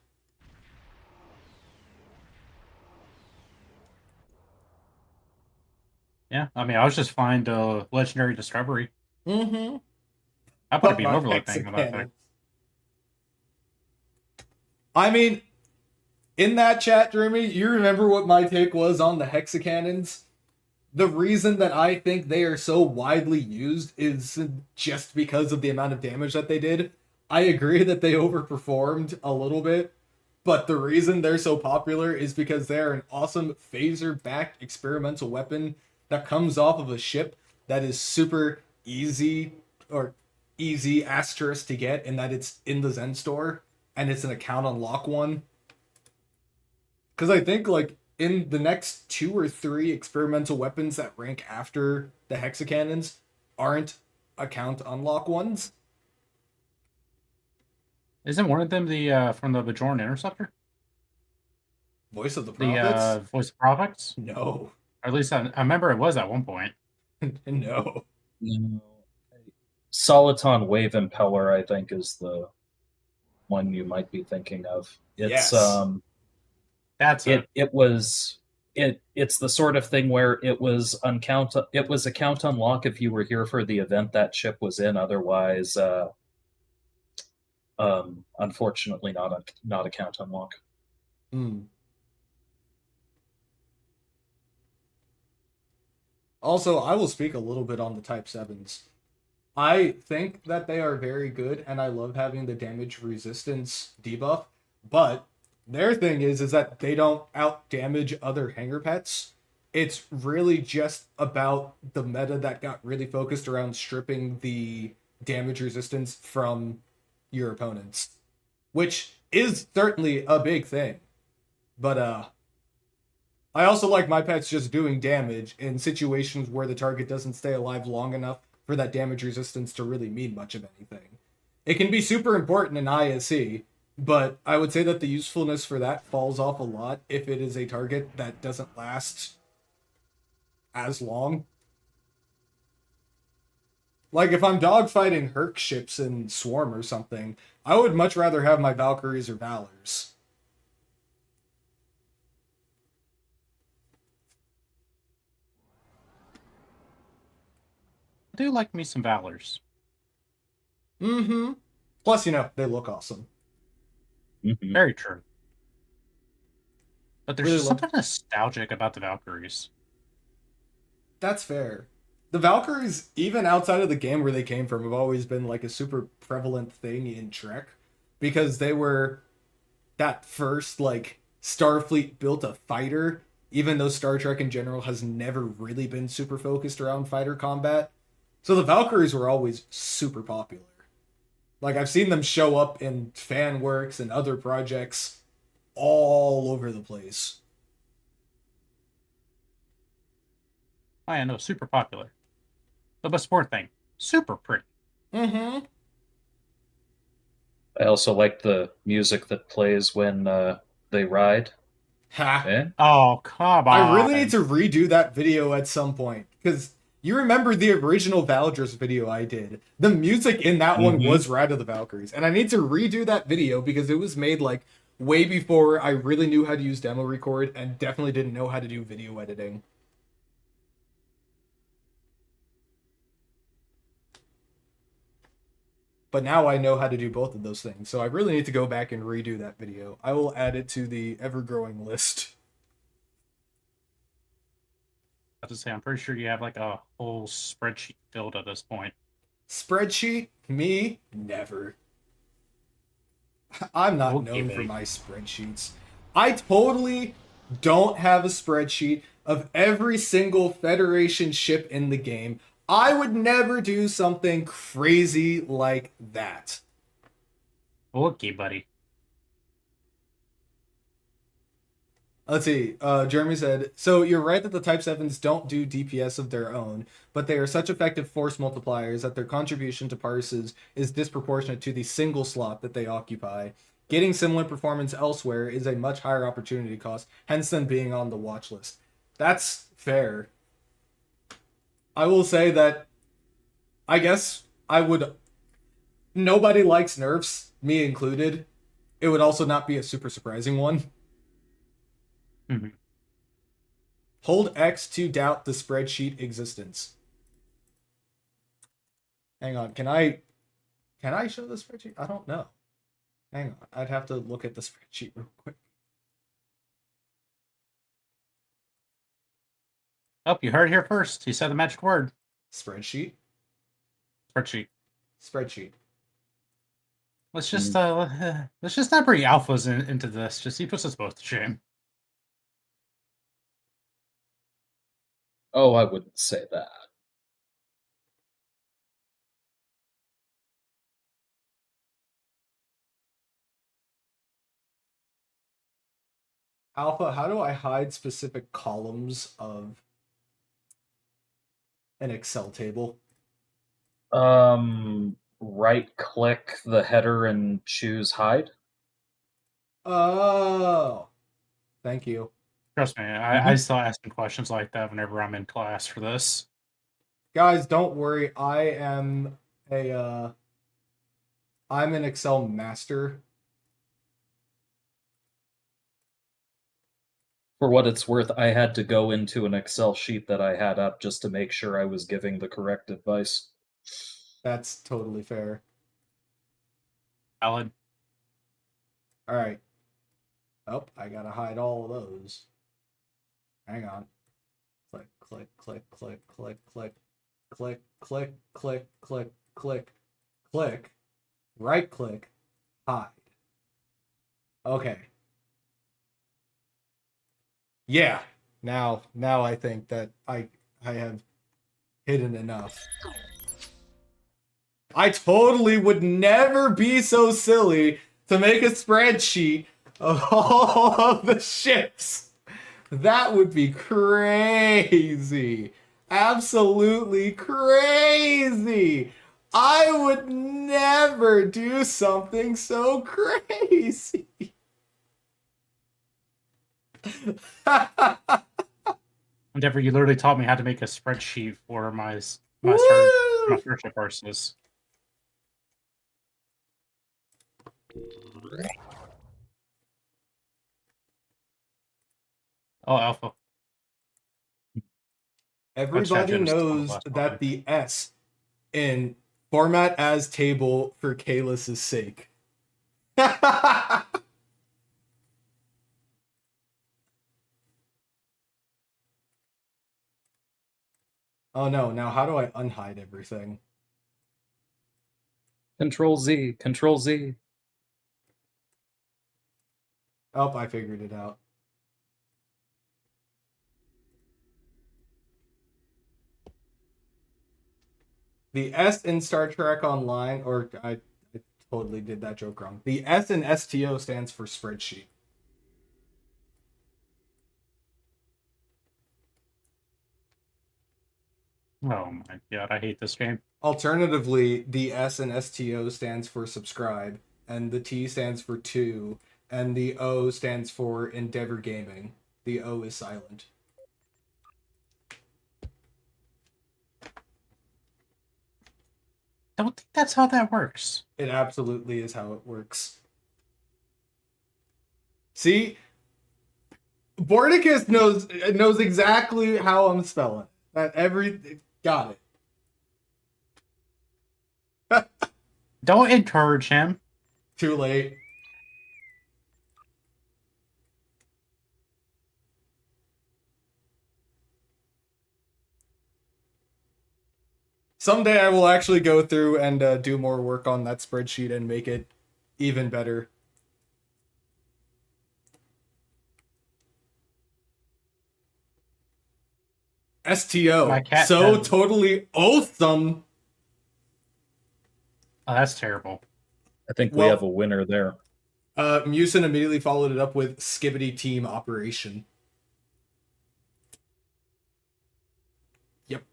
[SPEAKER 3] Yeah, I mean, I was just flying to Legendary Discovery.
[SPEAKER 1] Mm-hmm.
[SPEAKER 3] I put a beam overload thing on that thing.
[SPEAKER 1] I mean, in that chat, Jeremy, you remember what my take was on the hexacannons? The reason that I think they are so widely used is just because of the amount of damage that they did. I agree that they overperformed a little bit, but the reason they're so popular is because they're an awesome phaser-backed experimental weapon that comes off of a ship that is super easy, or easy asterisk to get, in that it's in the Zen store, and it's an account unlock one. Because I think, like, in the next 2 or 3 experimental weapons that rank after the hexacannons aren't account unlock ones.
[SPEAKER 3] Isn't one of them the from the Bajoran Interceptor?
[SPEAKER 1] Voice of the Prophets?
[SPEAKER 3] The Voice of Prophets?
[SPEAKER 1] No.
[SPEAKER 3] Or at least I remember it was at one point.
[SPEAKER 1] No.
[SPEAKER 2] Soliton Wave Impeller, I think, is the one you might be thinking of. It's
[SPEAKER 3] that's
[SPEAKER 2] it. It's the sort of thing where it was account unlock if you were here for the event that ship was in. Otherwise, unfortunately, not account unlock.
[SPEAKER 1] Also, I will speak a little bit on the Type 7s. I think that they are very good, and I love having the damage resistance debuff, but their thing is that they don't out-damage other hanger pets. It's really just about the meta that got really focused around stripping the damage resistance from your opponents, which is certainly a big thing. But I also like my pets just doing damage in situations where the target doesn't stay alive long enough for that damage resistance to really mean much of anything. It can be super important in ISC, but I would say that the usefulness for that falls off a lot if it is a target that doesn't last as long. Like, if I'm dogfighting Herc ships in Swarm or something, I would much rather have my Valkyries or Valors.
[SPEAKER 3] I do like me some Valors.
[SPEAKER 1] Mm-hmm. Plus, you know, they look awesome.
[SPEAKER 3] Very true. But there's just something nostalgic about the Valkyries.
[SPEAKER 1] That's fair. The Valkyries, even outside of the game where they came from, have always been like a super prevalent thing in Trek, because they were that first, like, Starfleet built a fighter, even though Star Trek in general has never really been super focused around fighter combat. So the Valkyries were always super popular. Like, I've seen them show up in fan works and other projects all over the place.
[SPEAKER 3] Oh, yeah, no, super popular. The best sport thing, super pretty.
[SPEAKER 1] Mm-hmm.
[SPEAKER 2] I also like the music that plays when they ride.
[SPEAKER 1] Ha.
[SPEAKER 2] Eh?
[SPEAKER 3] Oh, come on.
[SPEAKER 1] I really need to redo that video at some point, because you remember the original Valdris video I did. The music in that one was Ride of the Valkyries, and I need to redo that video because it was made like way before I really knew how to use demo record and definitely didn't know how to do video editing. But now I know how to do both of those things, so I really need to go back and redo that video. I will add it to the ever-growing list.
[SPEAKER 3] I have to say, I'm pretty sure you have like a whole spreadsheet filled at this point.
[SPEAKER 1] Spreadsheet? Me? Never. I'm not known for my spreadsheets. I totally don't have a spreadsheet of every single Federation ship in the game. I would never do something crazy like that.
[SPEAKER 3] Okay, buddy.
[SPEAKER 1] Let's see. Jeremy said, so you're right that the Type 7s don't do DPS of their own, but they are such effective force multipliers that their contribution to parses is disproportionate to the single slot that they occupy. Getting similar performance elsewhere is a much higher opportunity cost, hence them being on the watch list. That's fair. I will say that I guess I would... Nobody likes nerfs, me included. It would also not be a super surprising one.
[SPEAKER 3] Mm-hmm.
[SPEAKER 1] Hold X to doubt the spreadsheet existence. Hang on, can I show the spreadsheet? I don't know. Hang on, I'd have to look at the spreadsheet real quick.
[SPEAKER 3] Oh, you heard it here first. He said the magic word.
[SPEAKER 1] Spreadsheet?
[SPEAKER 3] Spreadsheet.
[SPEAKER 1] Spreadsheet.
[SPEAKER 3] Let's just not bring alphas into this. Just he puts us both to shame.
[SPEAKER 2] Oh, I wouldn't say that.
[SPEAKER 1] Alpha, how do I hide specific columns of an Excel table?
[SPEAKER 2] Right click the header and choose hide.
[SPEAKER 1] Oh, thank you.
[SPEAKER 3] Trust me, I still ask him questions like that whenever I'm in class for this.
[SPEAKER 1] Guys, don't worry. I'm an Excel master.
[SPEAKER 2] For what it's worth, I had to go into an Excel sheet that I had up just to make sure I was giving the correct advice.
[SPEAKER 1] That's totally fair.
[SPEAKER 3] Valid.
[SPEAKER 1] All right. Oh, I gotta hide all of those. Hang on. Click, click, click, click, click, click, click, click, click, click, click, click. Right click, hide. Okay. Yeah. Now I think that I have hidden enough. I totally would never be so silly to make a spreadsheet of all of the ships. That would be crazy. Absolutely crazy. I would never do something so crazy.
[SPEAKER 3] Endeavor, you literally taught me how to make a spreadsheet for my starship versus. Oh, Alpha.
[SPEAKER 1] Everybody knows that the S in format as table for Kalis' sake. Oh no, now how do I unhide everything?
[SPEAKER 2] Control Z, Control Z.
[SPEAKER 1] Oh, I figured it out. The S in Star Trek Online, or I totally did that joke wrong. The S in STO stands for spreadsheet.
[SPEAKER 3] Oh my god, I hate this game.
[SPEAKER 1] Alternatively, the S in STO stands for subscribe, and the T stands for two, and the O stands for Endeavor Gaming. The O is silent.
[SPEAKER 3] I don't think that's how that works.
[SPEAKER 1] It absolutely is how it works. See? Bordicus knows exactly how I'm spelling. Got it.
[SPEAKER 3] Don't encourage him.
[SPEAKER 1] Too late. Someday I will actually go through and do more work on that spreadsheet and make it even better. STO. So totally awesome.
[SPEAKER 3] Oh, that's terrible.
[SPEAKER 2] I think we have a winner there.
[SPEAKER 1] Musin immediately followed it up with Skibbity Team Operation. Yep.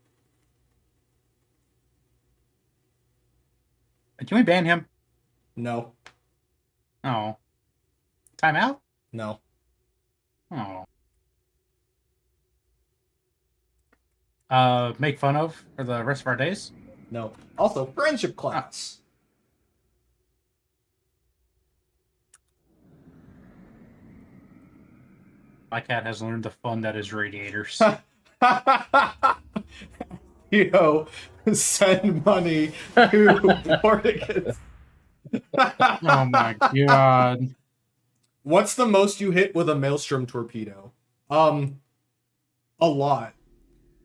[SPEAKER 3] Can we ban him?
[SPEAKER 1] No.
[SPEAKER 3] Oh. Timeout?
[SPEAKER 1] No.
[SPEAKER 3] Oh. Make fun of for the rest of our days?
[SPEAKER 1] No. Also, friendship class.
[SPEAKER 3] My cat has learned the fun that is radiators.
[SPEAKER 1] Yo, send money to Porticus.
[SPEAKER 3] Oh my god.
[SPEAKER 1] What's the most you hit with a Maelstrom torpedo? A lot.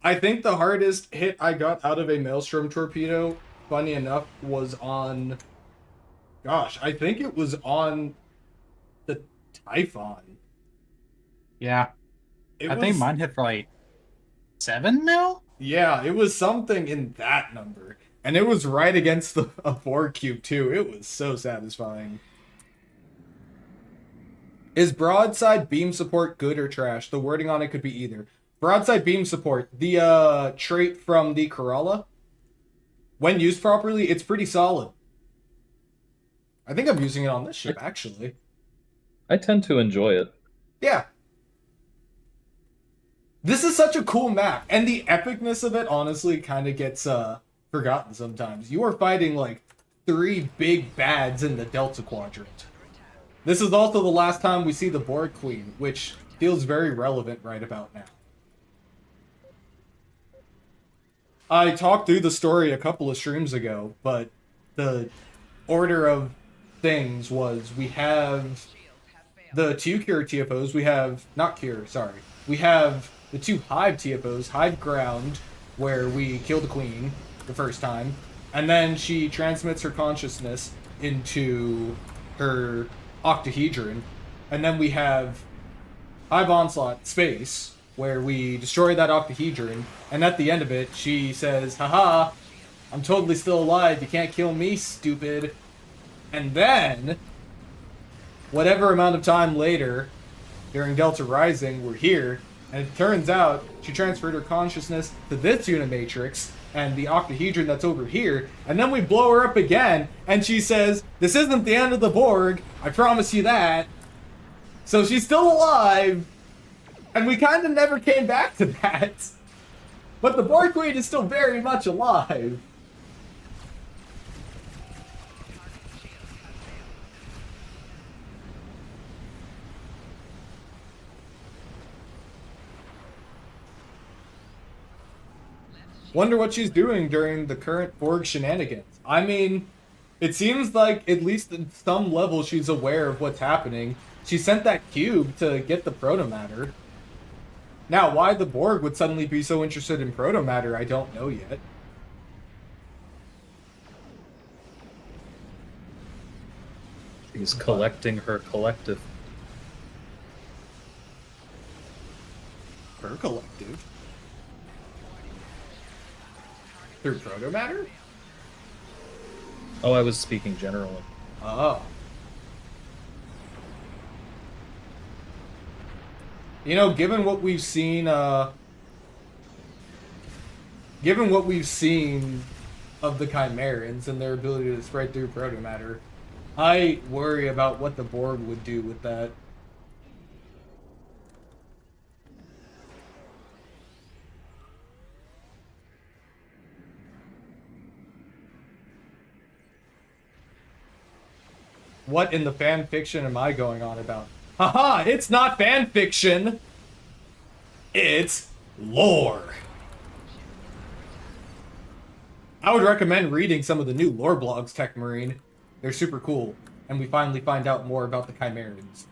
[SPEAKER 1] I think the hardest hit I got out of a Maelstrom torpedo, funny enough, was on... Gosh, I think it was on the Typhon.
[SPEAKER 3] Yeah. I think mine hit for like 7 mil?
[SPEAKER 1] Yeah, it was something in that number. And it was right against a Borg cube, too. It was so satisfying. Is broadside beam support good or trash? The wording on it could be either. Broadside beam support, the trait from the Corolla, when used properly, it's pretty solid. I think I'm using it on this ship, actually.
[SPEAKER 2] I tend to enjoy it.
[SPEAKER 1] Yeah. This is such a cool map, and the epicness of it honestly kind of gets forgotten sometimes. You are fighting like 3 big bads in the Delta Quadrant. This is also the last time we see the Borg Queen, which feels very relevant right about now. I talked through the story a couple of streams ago, but the order of things was we have the 2 Cure TFOs, we have the 2 Hive TFOs, Hive Ground, where we kill the Queen the first time, and then she transmits her consciousness into her octahedron, and then we have Hive Onslaught Space, where we destroy that octahedron, and at the end of it, she says, haha, I'm totally still alive, you can't kill me, stupid. And then, whatever amount of time later, during Delta Rising, we're here, and it turns out she transferred her consciousness to this Unimatrix, and the octahedron that's over here, and then we blow her up again, and she says, this isn't the end of the Borg, I promise you that. So she's still alive, and we kind of never came back to that. But the Borg Queen is still very much alive. Wonder what she's doing during the current Borg shenanigans. I mean, it seems like at least at some level she's aware of what's happening. She sent that cube to get the protomatter. Now, why the Borg would suddenly be so interested in protomatter, I don't know yet.
[SPEAKER 2] She's collecting her collective.
[SPEAKER 1] Per collective? Through proto matter?
[SPEAKER 2] Oh, I was speaking generally.
[SPEAKER 1] Oh. You know, given what we've seen, given what we've seen of the Chimerans and their ability to spread through proto matter, I worry about what the Borg would do with that. What in the fan fiction am I going on about? Haha, it's not fan fiction! It's lore! I would recommend reading some of the new lore blogs, Tech Marine. They're super cool, and we finally find out more about the Chimerans.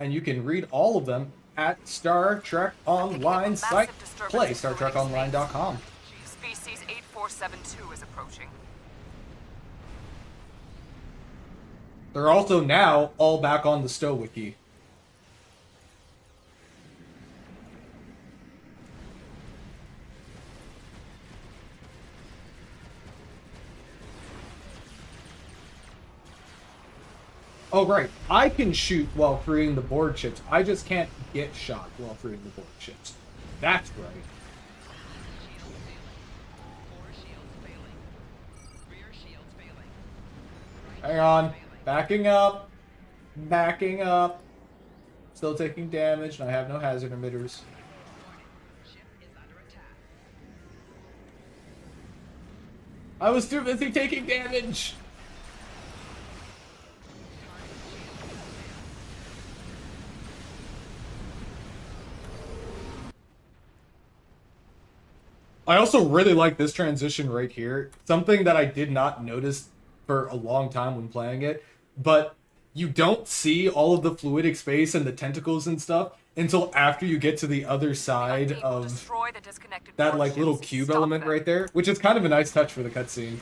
[SPEAKER 1] And you can read all of them at Star Trek Online site. Play StarTrekOnline.com.
[SPEAKER 5] Species 8472 is approaching.
[SPEAKER 1] They're also now all back on the STO wiki. Oh, right. I can shoot while freeing the board chips. I just can't get shot while freeing the board chips. That's right. Hang on. Backing up. Backing up. Still taking damage, and I have no hazard emitters. I was too busy taking damage! I also really like this transition right here. Something that I did not notice for a long time when playing it, but you don't see all of the fluidic space and the tentacles and stuff until after you get to the other side of that like little cube element right there, which is kind of a nice touch for the cutscene.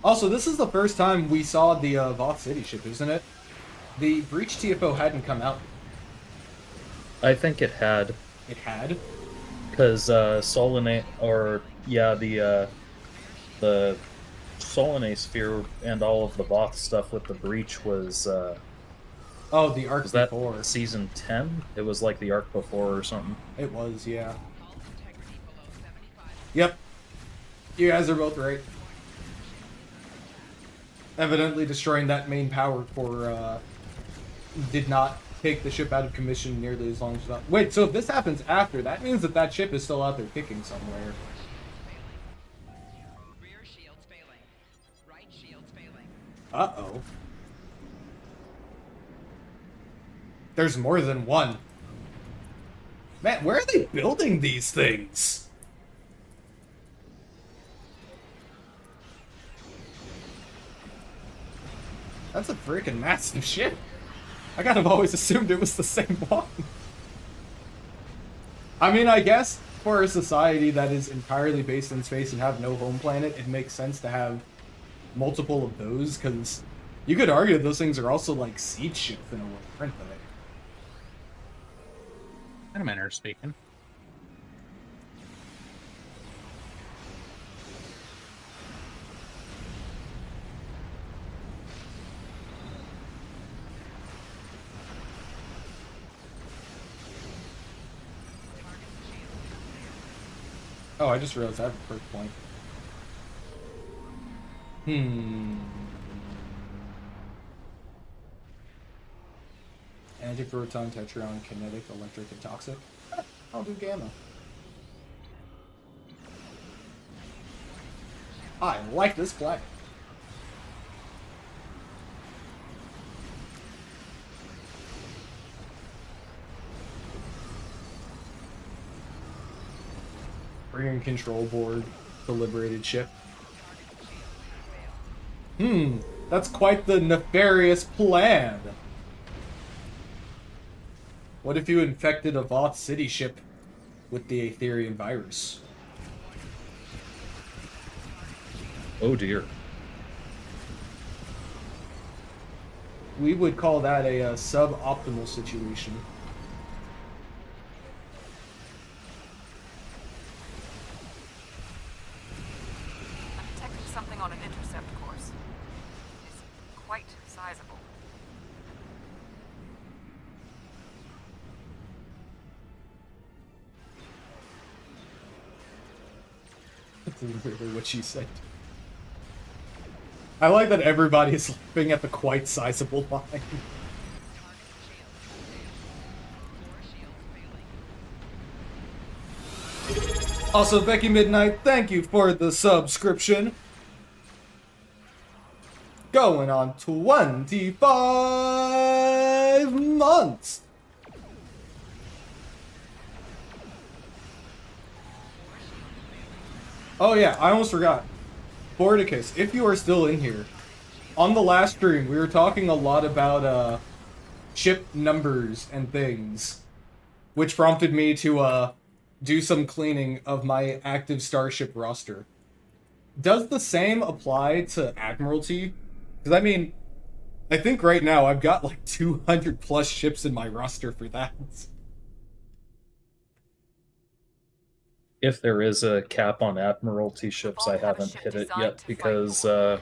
[SPEAKER 1] Also, this is the first time we saw the Voth City ship, isn't it? The Breach TFO hadn't come out.
[SPEAKER 2] I think it had.
[SPEAKER 1] It had?
[SPEAKER 2] Because Solanae, or yeah, the Solanae sphere and all of the Voth stuff with the Breach was.
[SPEAKER 1] Oh, the arc
[SPEAKER 2] was
[SPEAKER 1] before.
[SPEAKER 2] That season 10? It was like the arc before or something.
[SPEAKER 1] It was, yeah. Yep. You guys are both right. Evidently destroying that main power core did not take the ship out of commission nearly as long as that. Wait, so if this happens after, that means that that ship is still out there kicking somewhere. Uh-oh. There's more than one. Man, where are they building these things? That's a freaking massive ship. I kind of always assumed it was the same one. I mean, I guess for a society that is entirely based in space and have no home planet, it makes sense to have multiple of those, because you could argue those things are also like siege ships in a way, aren't they?
[SPEAKER 3] Animator speaking.
[SPEAKER 1] Oh, I just realized I have a perk point. Antiproton, Tetron, kinetic, electric, and toxic. I'll do gamma. I like this planet. Bringing control board, the liberated ship. That's quite the nefarious plan. What if you infected a Voth City ship with the Aetherian virus?
[SPEAKER 2] Oh dear.
[SPEAKER 1] We would call that a suboptimal situation.
[SPEAKER 5] I'm detecting something on an intercept course. It's quite sizable.
[SPEAKER 1] That's literally what she said. I like that everybody is laughing at the quite sizable line. Also, Becky Midnight, thank you for the subscription. Going on 25 months. Oh yeah, I almost forgot. Bordicus, if you are still in here, on the last stream we were talking a lot about ship numbers and things, which prompted me to do some cleaning of my active starship roster. Does the same apply to Admiralty? Because I mean, I think right now I've got like 200 plus ships in my roster for that.
[SPEAKER 2] If there is a cap on Admiralty ships, I haven't hit it yet because I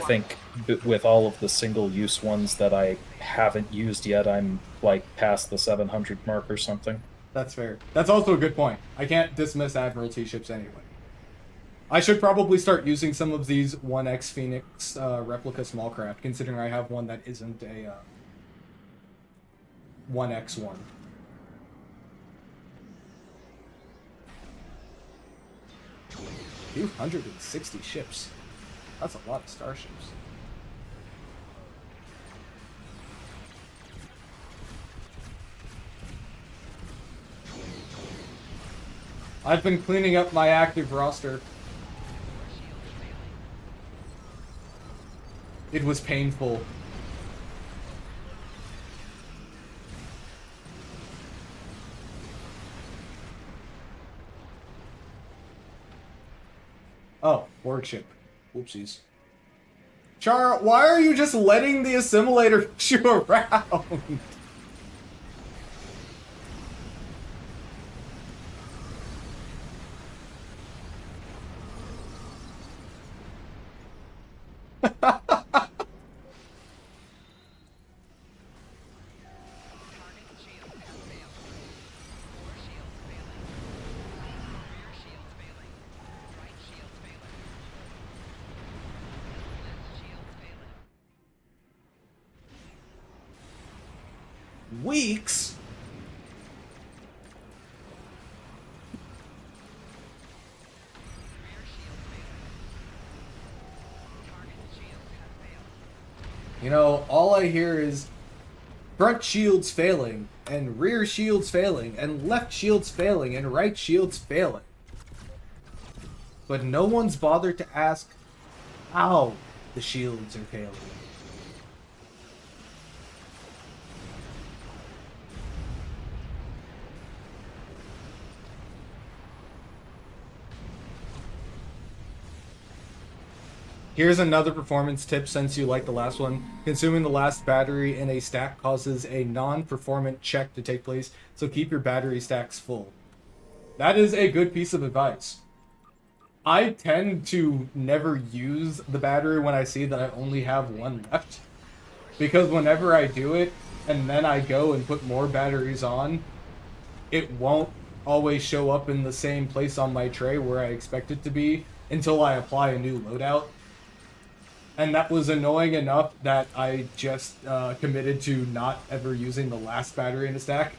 [SPEAKER 2] think with all of the single-use ones that I haven't used yet, I'm like past the 700 mark or something.
[SPEAKER 1] That's fair. That's also a good point. I can't dismiss Admiralty ships anyway. I should probably start using some of these 1X Phoenix replica small craft, considering I have one that isn't a 1X one. $260 ships. That's a lot of starships. I've been cleaning up my active roster. It was painful. Oh, warship. Whoopsies. Char, why are you just letting the assimilator push you around? Weeks? You know, all I hear is front shields failing, and rear shields failing, and left shields failing, and right shields failing. But no one's bothered to ask how the shields are failing. Here's another performance tip since you liked the last one. Consuming the last battery in a stack causes a non-performant check to take place, so keep your battery stacks full. That is a good piece of advice. I tend to never use the battery when I see that I only have one left, because whenever I do it, and then I go and put more batteries on, it won't always show up in the same place on my tray where I expect it to be until I apply a new loadout. And that was annoying enough that I just committed to not ever using the last battery in the stack.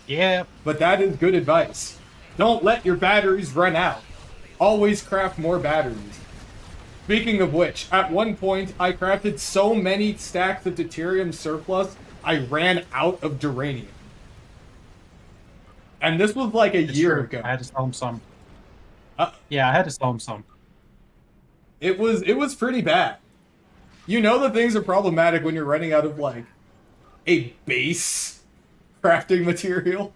[SPEAKER 3] Yeah.
[SPEAKER 1] But that is good advice. Don't let your batteries run out. Always craft more batteries. Speaking of which, at one point, I crafted so many stacks of deuterium surplus, I ran out of duranium. And this was like a year ago.
[SPEAKER 3] I had to sell him some. Yeah, I had to sell him some.
[SPEAKER 1] It was pretty bad. You know that things are problematic when you're running out of, like, a base crafting material.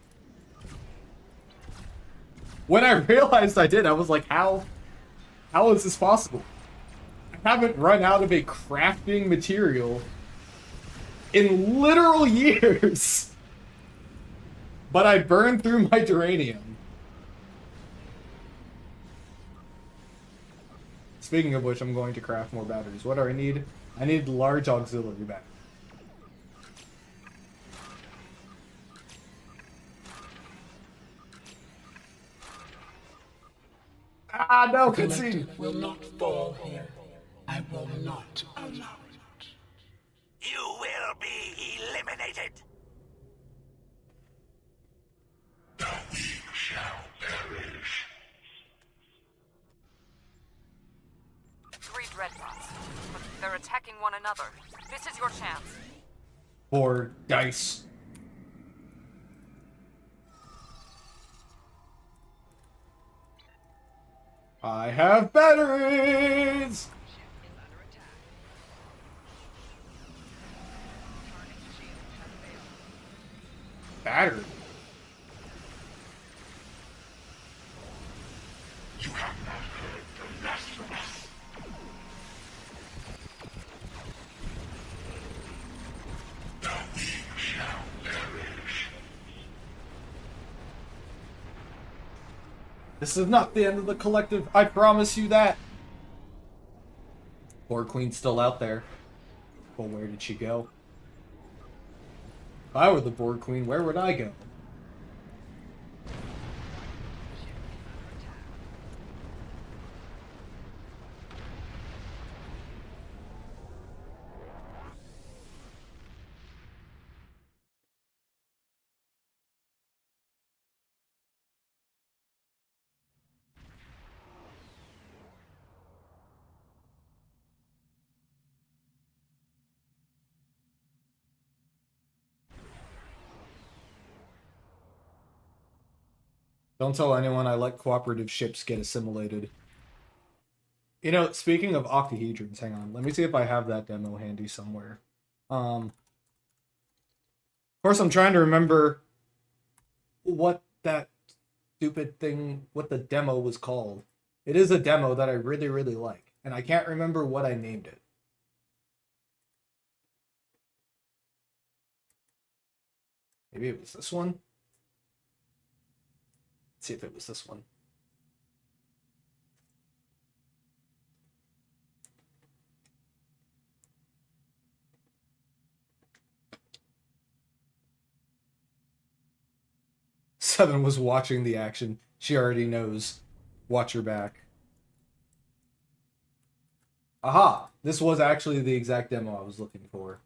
[SPEAKER 1] When I realized I did, I was like, how How is this possible? I haven't run out of a crafting material in literal years. But I burned through my duranium. Speaking of which, I'm going to craft more batteries. What do I need? I need large auxiliary batteries. Ah, no, concede!
[SPEAKER 6] Will not fall here. I will not allow it.
[SPEAKER 7] You will be eliminated.
[SPEAKER 6] The weak shall perish.
[SPEAKER 5] 3 dreadnoughts, but they're attacking one another. This is your chance.
[SPEAKER 1] Or dice. I have batteries! Battery?
[SPEAKER 6] You have not heard the last of us. The weak shall perish.
[SPEAKER 1] This is not the end of the collective, I promise you that. Poor Queen's still out there. But where did she go? If I were the Borg Queen, where would I go? Don't tell anyone I let cooperative ships get assimilated. You know, speaking of octahedrons, hang on. Let me see if I have that demo handy somewhere. Of course, I'm trying to remember what that stupid thing, what the demo was called. It is a demo that I really, really like, and I can't remember what I named it. Maybe it was this one? Let's see if it was this one. Seven was watching the action. She already knows. Watch your back. Aha! This was actually the exact demo I was looking for.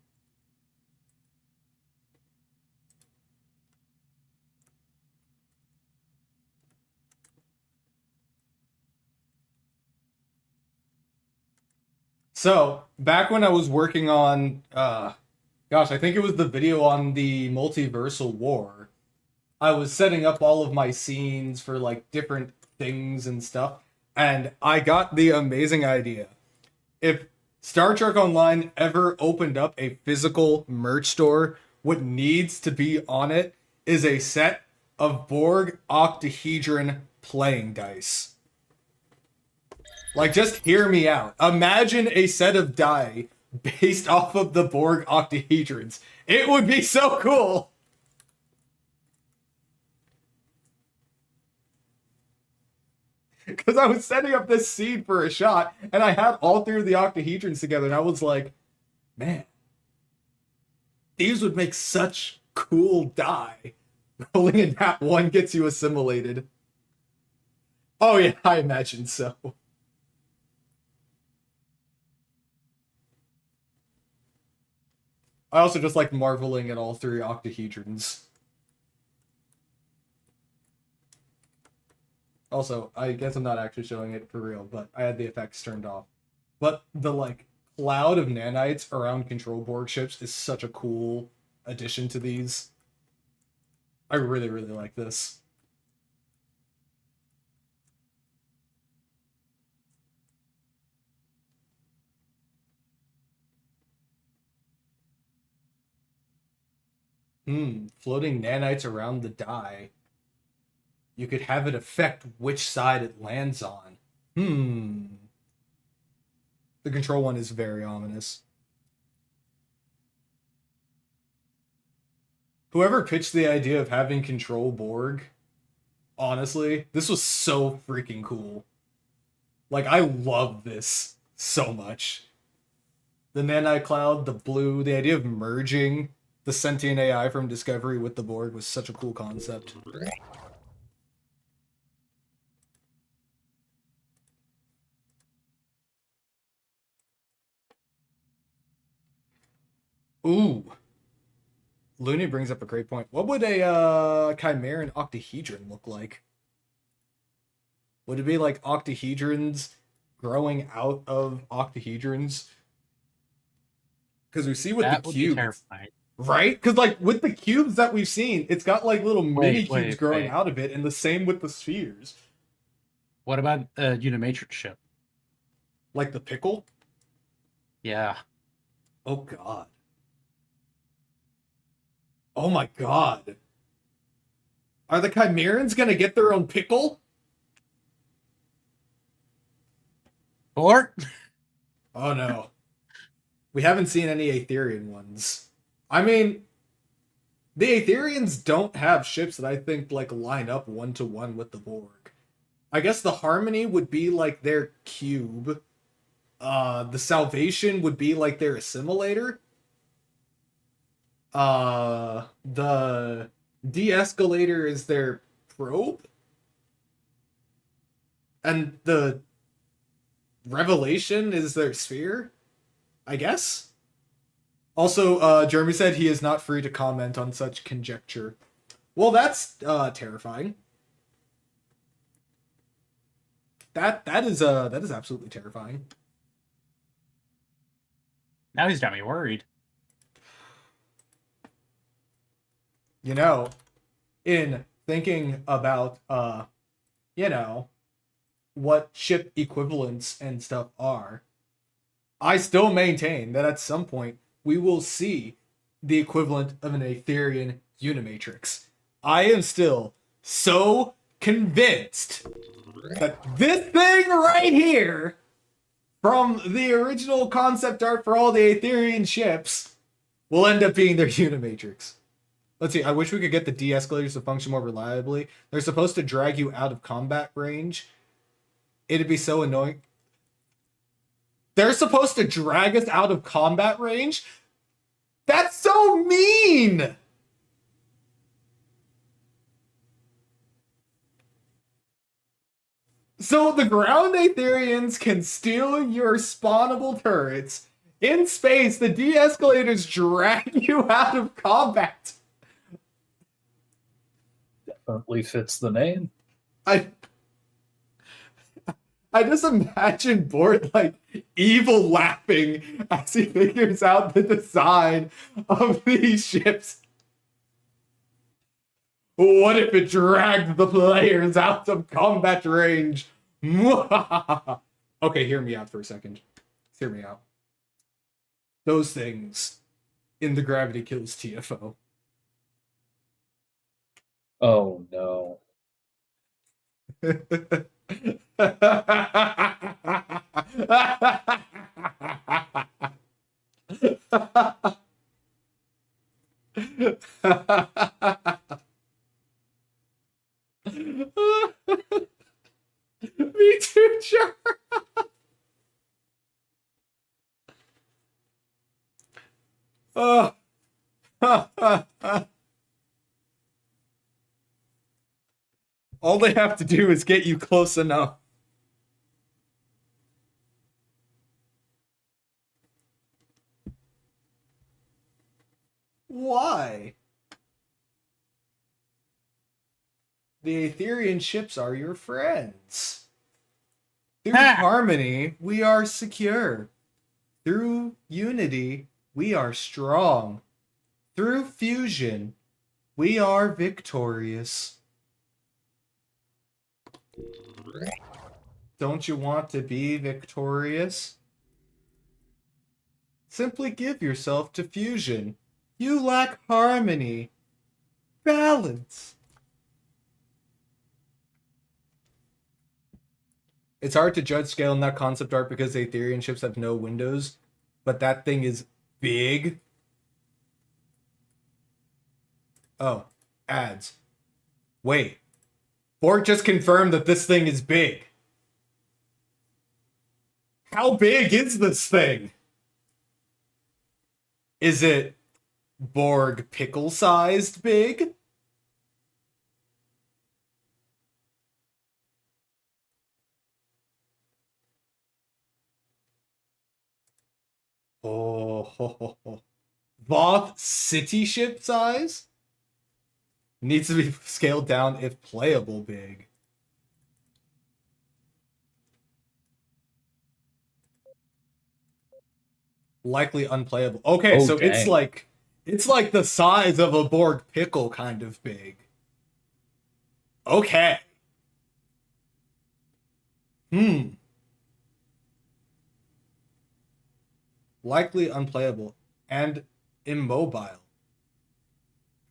[SPEAKER 1] So, back when I was working on, gosh, I think it was the video on the multiversal war, I was setting up all of my scenes for, like, different things and stuff, and I got the amazing idea. If Star Trek Online ever opened up a physical merch store, what needs to be on it is a set of Borg octahedron playing dice. Like, just hear me out. Imagine a set of die based off of the Borg octahedrons. It would be so cool! Because I was setting up this scene for a shot, and I had all 3 of the octahedrons together, and I was like, man, these would make such cool die. Rolling a nat 1 gets you assimilated. Oh yeah, I imagine so. I also just like marveling at all 3 octahedrons. Also, I guess I'm not actually showing it for real, but I had the effects turned off. But the, like, cloud of nanites around control Borg ships is such a cool addition to these. I really, really like this. Floating nanites around the die. You could have it affect which side it lands on. The control one is very ominous. Whoever pitched the idea of having control Borg, honestly, this was so freaking cool. Like, I love this so much. The Nanite Cloud, the blue, the idea of merging the sentient AI from Discovery with the Borg was such a cool concept. Ooh. Looney brings up a great point. What would a Chimeran octahedron look like? Would it be like octahedrons growing out of octahedrons? Because we see with
[SPEAKER 3] That
[SPEAKER 1] the
[SPEAKER 3] would be
[SPEAKER 1] cubes,
[SPEAKER 3] terrifying.
[SPEAKER 1] right? Because like with the cubes that we've seen, it's got like little mini cubes growing
[SPEAKER 3] wait.
[SPEAKER 1] out of it, and the same with the spheres.
[SPEAKER 3] What about a Unimatrix ship?
[SPEAKER 1] Like the pickle?
[SPEAKER 3] Yeah.
[SPEAKER 1] Oh god. Oh my god. Are the Chimerans gonna get their own pickle?
[SPEAKER 3] Or
[SPEAKER 1] Oh no. We haven't seen any Aetherian ones. I mean, the Aetherians don't have ships that I think like line up one-to-one with the Borg. I guess the Harmony would be like their cube. The Salvation would be like their assimilator. The De-escalator is their probe. And the Revelation is their sphere, I guess. Also, Jeremy said he is not free to comment on such conjecture. Well, that's terrifying. That is absolutely terrifying.
[SPEAKER 3] now he's got me worried.
[SPEAKER 1] You know, in thinking about you know, what ship equivalents and stuff are, I still maintain that at some point we will see the equivalent of an Aetherian Unimatrix. I am still so convinced that this thing right here, from the original concept art for all the Aetherian ships, will end up being their Unimatrix. Let's see, I wish we could get the de-escalators to function more reliably. They're supposed to drag you out of combat range. It'd be so annoying. They're supposed to drag us out of combat range? That's so mean! So the ground Aetherians can steal your spawnable turrets. In space, the de-escalators drag you out of combat.
[SPEAKER 2] Definitely fits the name.
[SPEAKER 1] I just imagine Bort like evil laughing as he figures out the design of these ships. What if it dragged the players out of combat range? Okay, hear me out for a second. Hear me out. Those things in the Gravity Kills TFO.
[SPEAKER 2] Oh no.
[SPEAKER 1] Me too, sure. All they have to do is get you close enough. Why? The Aetherian ships are your friends. Through harmony, we are secure. Through unity, we are strong. Through fusion, we are victorious. Don't you want to be victorious? Simply give yourself to fusion. You lack harmony. Balance. It's hard to judge scale in that concept art because the Aetherian ships have no windows, but that thing is big. Oh, ads. Wait. Borg just confirmed that this thing is big. How big is this thing? Is it Borg pickle-sized big? Oh, Voth city ship size? Needs to be scaled down if playable big. Likely unplayable. Okay, so
[SPEAKER 2] dang.
[SPEAKER 1] it's like the size of a Borg pickle kind of big. Okay. Likely unplayable and immobile.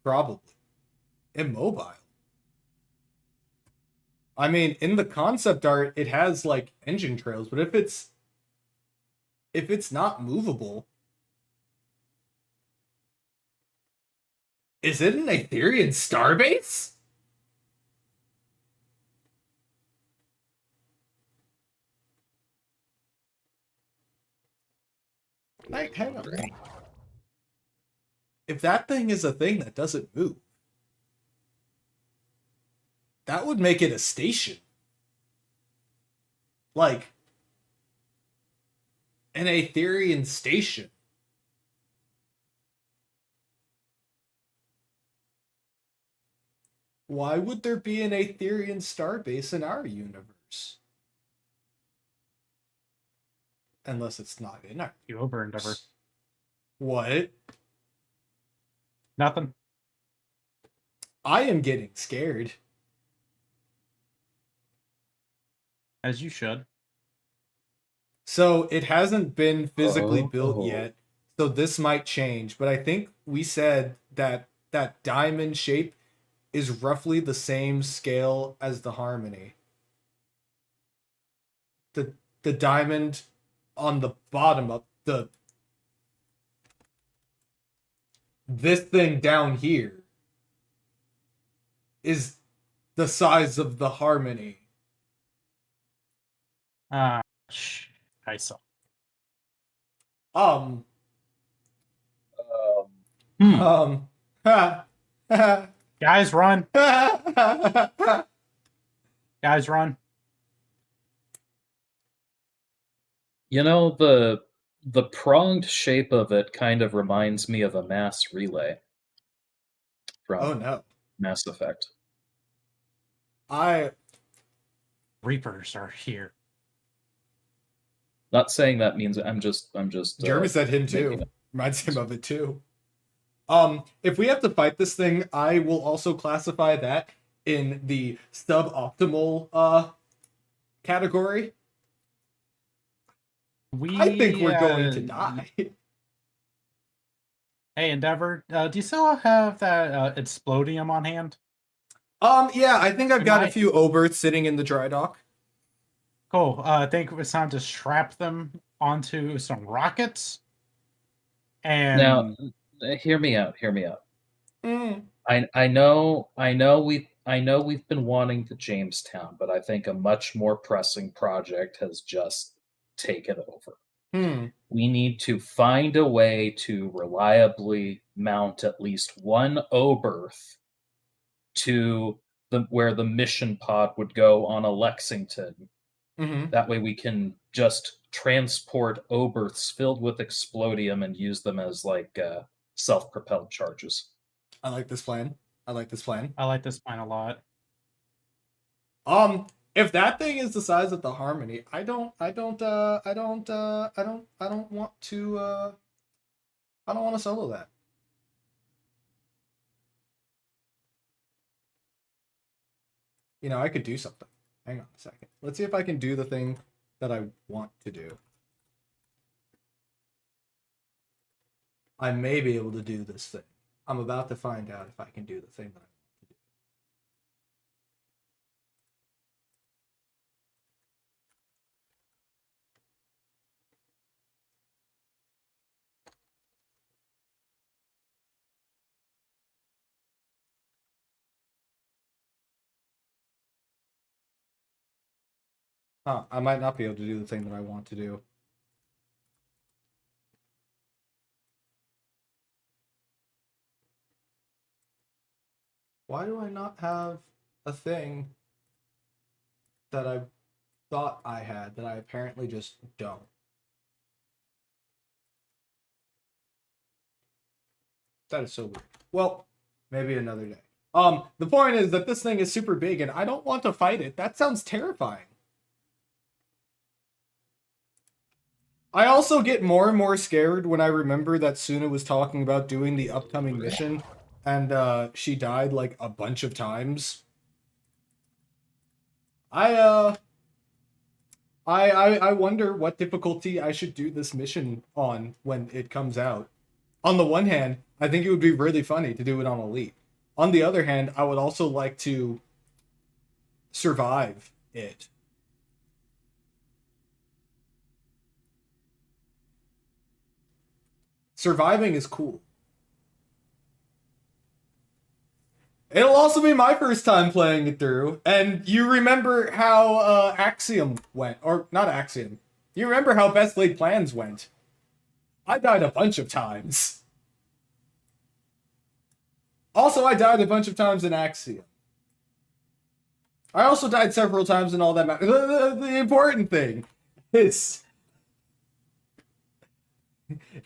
[SPEAKER 1] Probably. Immobile. I mean, in the concept art, it has like engine trails, but if it's not movable, is it an Aetherian starbase? Like, hang on. If that thing is a thing that doesn't move, that would make it a station. Like, an Aetherian station. Why would there be an Aetherian starbase in our universe? Unless it's not in our
[SPEAKER 3] You over Endeavor.
[SPEAKER 1] What?
[SPEAKER 3] Nothing.
[SPEAKER 1] I am getting scared.
[SPEAKER 3] As you should.
[SPEAKER 1] So it hasn't been physically built yet, so this might change. But I think we said that that diamond shape is roughly the same scale as the Harmony. The diamond on the bottom of this thing down here is the size of the Harmony.
[SPEAKER 3] I saw. Guys, run! Guys, run!
[SPEAKER 2] You know, the pronged shape of it kind of reminds me of a mass relay from Mass Effect.
[SPEAKER 3] Reapers are here.
[SPEAKER 2] Not saying that means I'm just.
[SPEAKER 1] Jeremy said him too. Reminds him of it too. If we have to fight this thing, I will also classify that in the suboptimal category. I think we're going to die.
[SPEAKER 3] Hey, Endeavor, do you still have that explodium on hand?
[SPEAKER 1] Yeah, I think I've got a few Oberts sitting in the dry dock.
[SPEAKER 3] Cool. I think it was time to strap them onto some rockets. And
[SPEAKER 2] now, hear me out. I know we've been wanting the Jamestown, but I think a much more pressing project has just taken over. We need to find a way to reliably mount at least one Oberth to where the mission pod would go on a Lexington. That way we can just transport Oberths filled with explodium and use them as like self-propelled charges.
[SPEAKER 1] I like this plan. I like this plan
[SPEAKER 3] a lot.
[SPEAKER 1] If that thing is the size of the Harmony, I don't want to solo that. You know, I could do something. Hang on a second. Let's see if I can do the thing that I want to do. I may be able to do this thing. I'm about to find out if I can do the thing that I want to do. Huh, I might not be able to do the thing that I want to do. Why do I not have a thing that I thought I had that I apparently just don't? That is so weird. Well, maybe another day. The point is that this thing is super big and I don't want to fight it. That sounds terrifying. I also get more and more scared when I remember that Suna was talking about doing the upcoming mission and she died like a bunch of times. I wonder what difficulty I should do this mission on when it comes out. On the one hand, I think it would be really funny to do it on Elite. On the other hand, I would also like to survive it. Surviving is cool. It'll also be my first time playing it through, and you remember how Axiom went, or not Axiom. You remember how Best Laid Plans went. I died a bunch of times. Also, I died a bunch of times in Axiom. I also died several times in All That Matters. The important thing is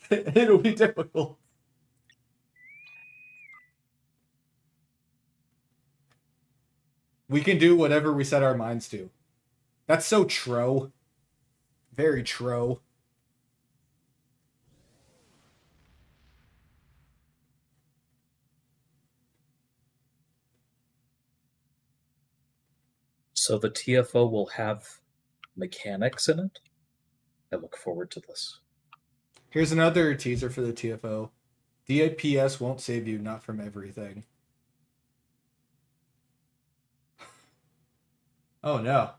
[SPEAKER 1] it'll be difficult. We can do whatever we set our minds to. That's so true. Very true.
[SPEAKER 2] So the TFO will have mechanics in it? I look forward to this.
[SPEAKER 1] Here's another teaser for the TFO. DPS won't save you, not from everything. Oh no.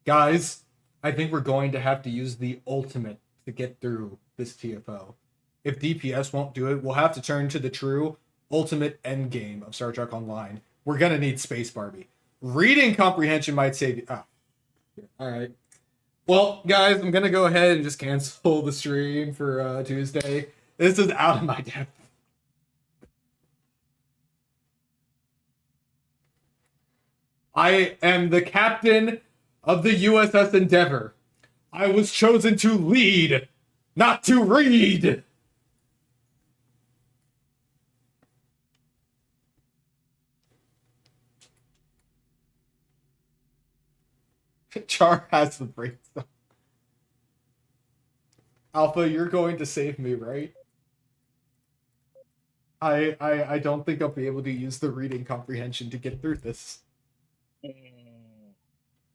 [SPEAKER 1] Guys, I think we're going to have to use the ultimate to get through this TFO. If DPS won't do it, we'll have to turn to the true ultimate endgame of Star Trek Online. We're gonna need Space Barbie. Reading comprehension might save you. Ah. Alright. Well, guys, I'm gonna go ahead and just cancel the stream for Tuesday. This is out of my depth. I am the captain of the USS Endeavor. I was chosen to lead, not to read. Char has the brainstorm. Alpha, you're going to save me, right? I don't think I'll be able to use the reading comprehension to get through this.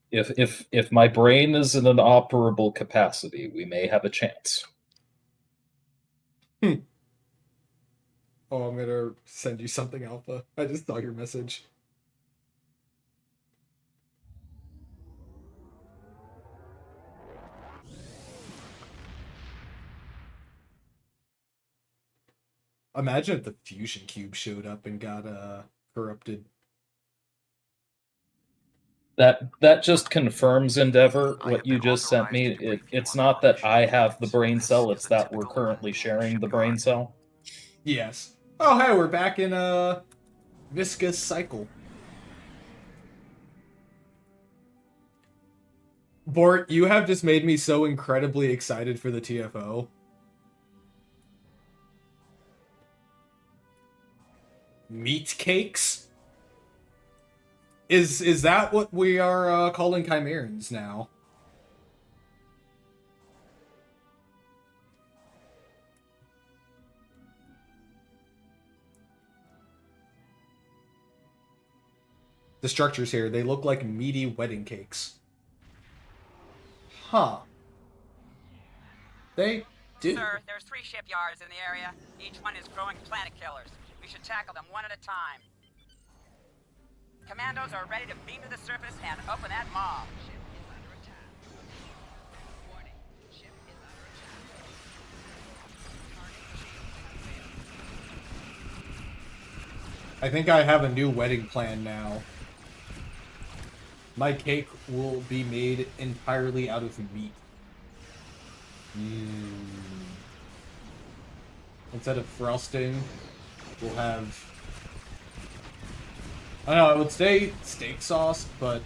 [SPEAKER 2] If my brain is in an operable capacity, we may have a chance.
[SPEAKER 1] Oh, I'm gonna send you something, Alpha. I just saw your message. Imagine if the fusion cube showed up and got corrupted.
[SPEAKER 2] That just confirms, Endeavor, what you just sent me. It's not that I have the brain cell, it's that we're currently sharing the brain cell.
[SPEAKER 1] Yes. Oh, hey, we're back in a viscous cycle. Bort, you have just made me so incredibly excited for the TFO. Meat cakes? Is that what we are calling Chimerans now? The structures here, they look like meaty wedding cakes. Huh. They do.
[SPEAKER 8] Sir, there's 3 shipyards in the area. Each one is growing planet killers. We should tackle them one at a time. Commandos are ready to beam to the surface and open that maw. Ship is under attack. Warning, ship is under attack.
[SPEAKER 1] I think I have a new wedding plan now. My cake will be made entirely out of meat. Instead of frosting, we'll have... I don't know, I would say steak sauce, but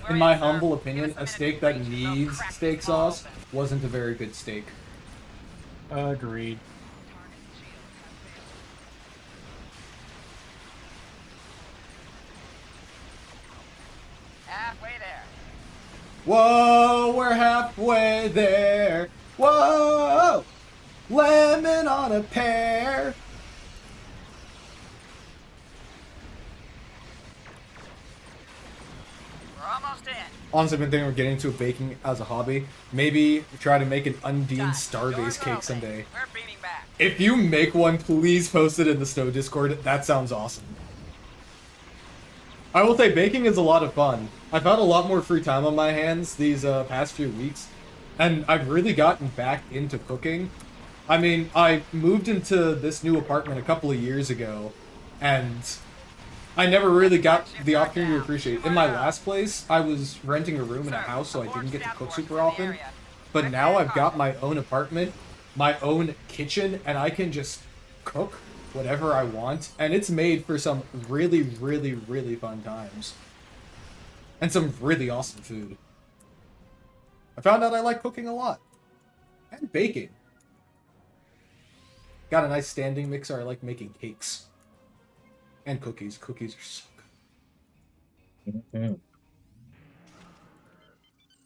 [SPEAKER 1] in my humble opinion, a steak that needs steak sauce wasn't a very good steak.
[SPEAKER 3] Agreed.
[SPEAKER 8] Halfway there.
[SPEAKER 1] Whoa, we're halfway there. Whoa, lemon on a pear.
[SPEAKER 8] We're almost in.
[SPEAKER 1] Honestly, I've been thinking of getting into baking as a hobby. Maybe try to make an Undine
[SPEAKER 8] Done.
[SPEAKER 1] Starbase
[SPEAKER 8] Doors
[SPEAKER 1] cake
[SPEAKER 8] open.
[SPEAKER 1] someday.
[SPEAKER 8] We're beaming back.
[SPEAKER 1] If you make one, please post it in the STO Discord. That sounds awesome. I will say baking is a lot of fun. I've had a lot more free time on my hands these past few weeks, and I've really gotten back into cooking. I mean, I moved into this new apartment a couple of years ago, and I never really got the opportunity to appreciate it. In my last place, I was renting a room in a house, so I didn't get to cook super often. But now I've got my own apartment, my own kitchen, and I can just cook whatever I want. And it's made for some really, really, really fun times. And some really awesome food. I found out I like cooking a lot. And baking. Got a nice standing mixer. I like making cakes. And cookies. Cookies are so good.
[SPEAKER 2] Mm-hmm.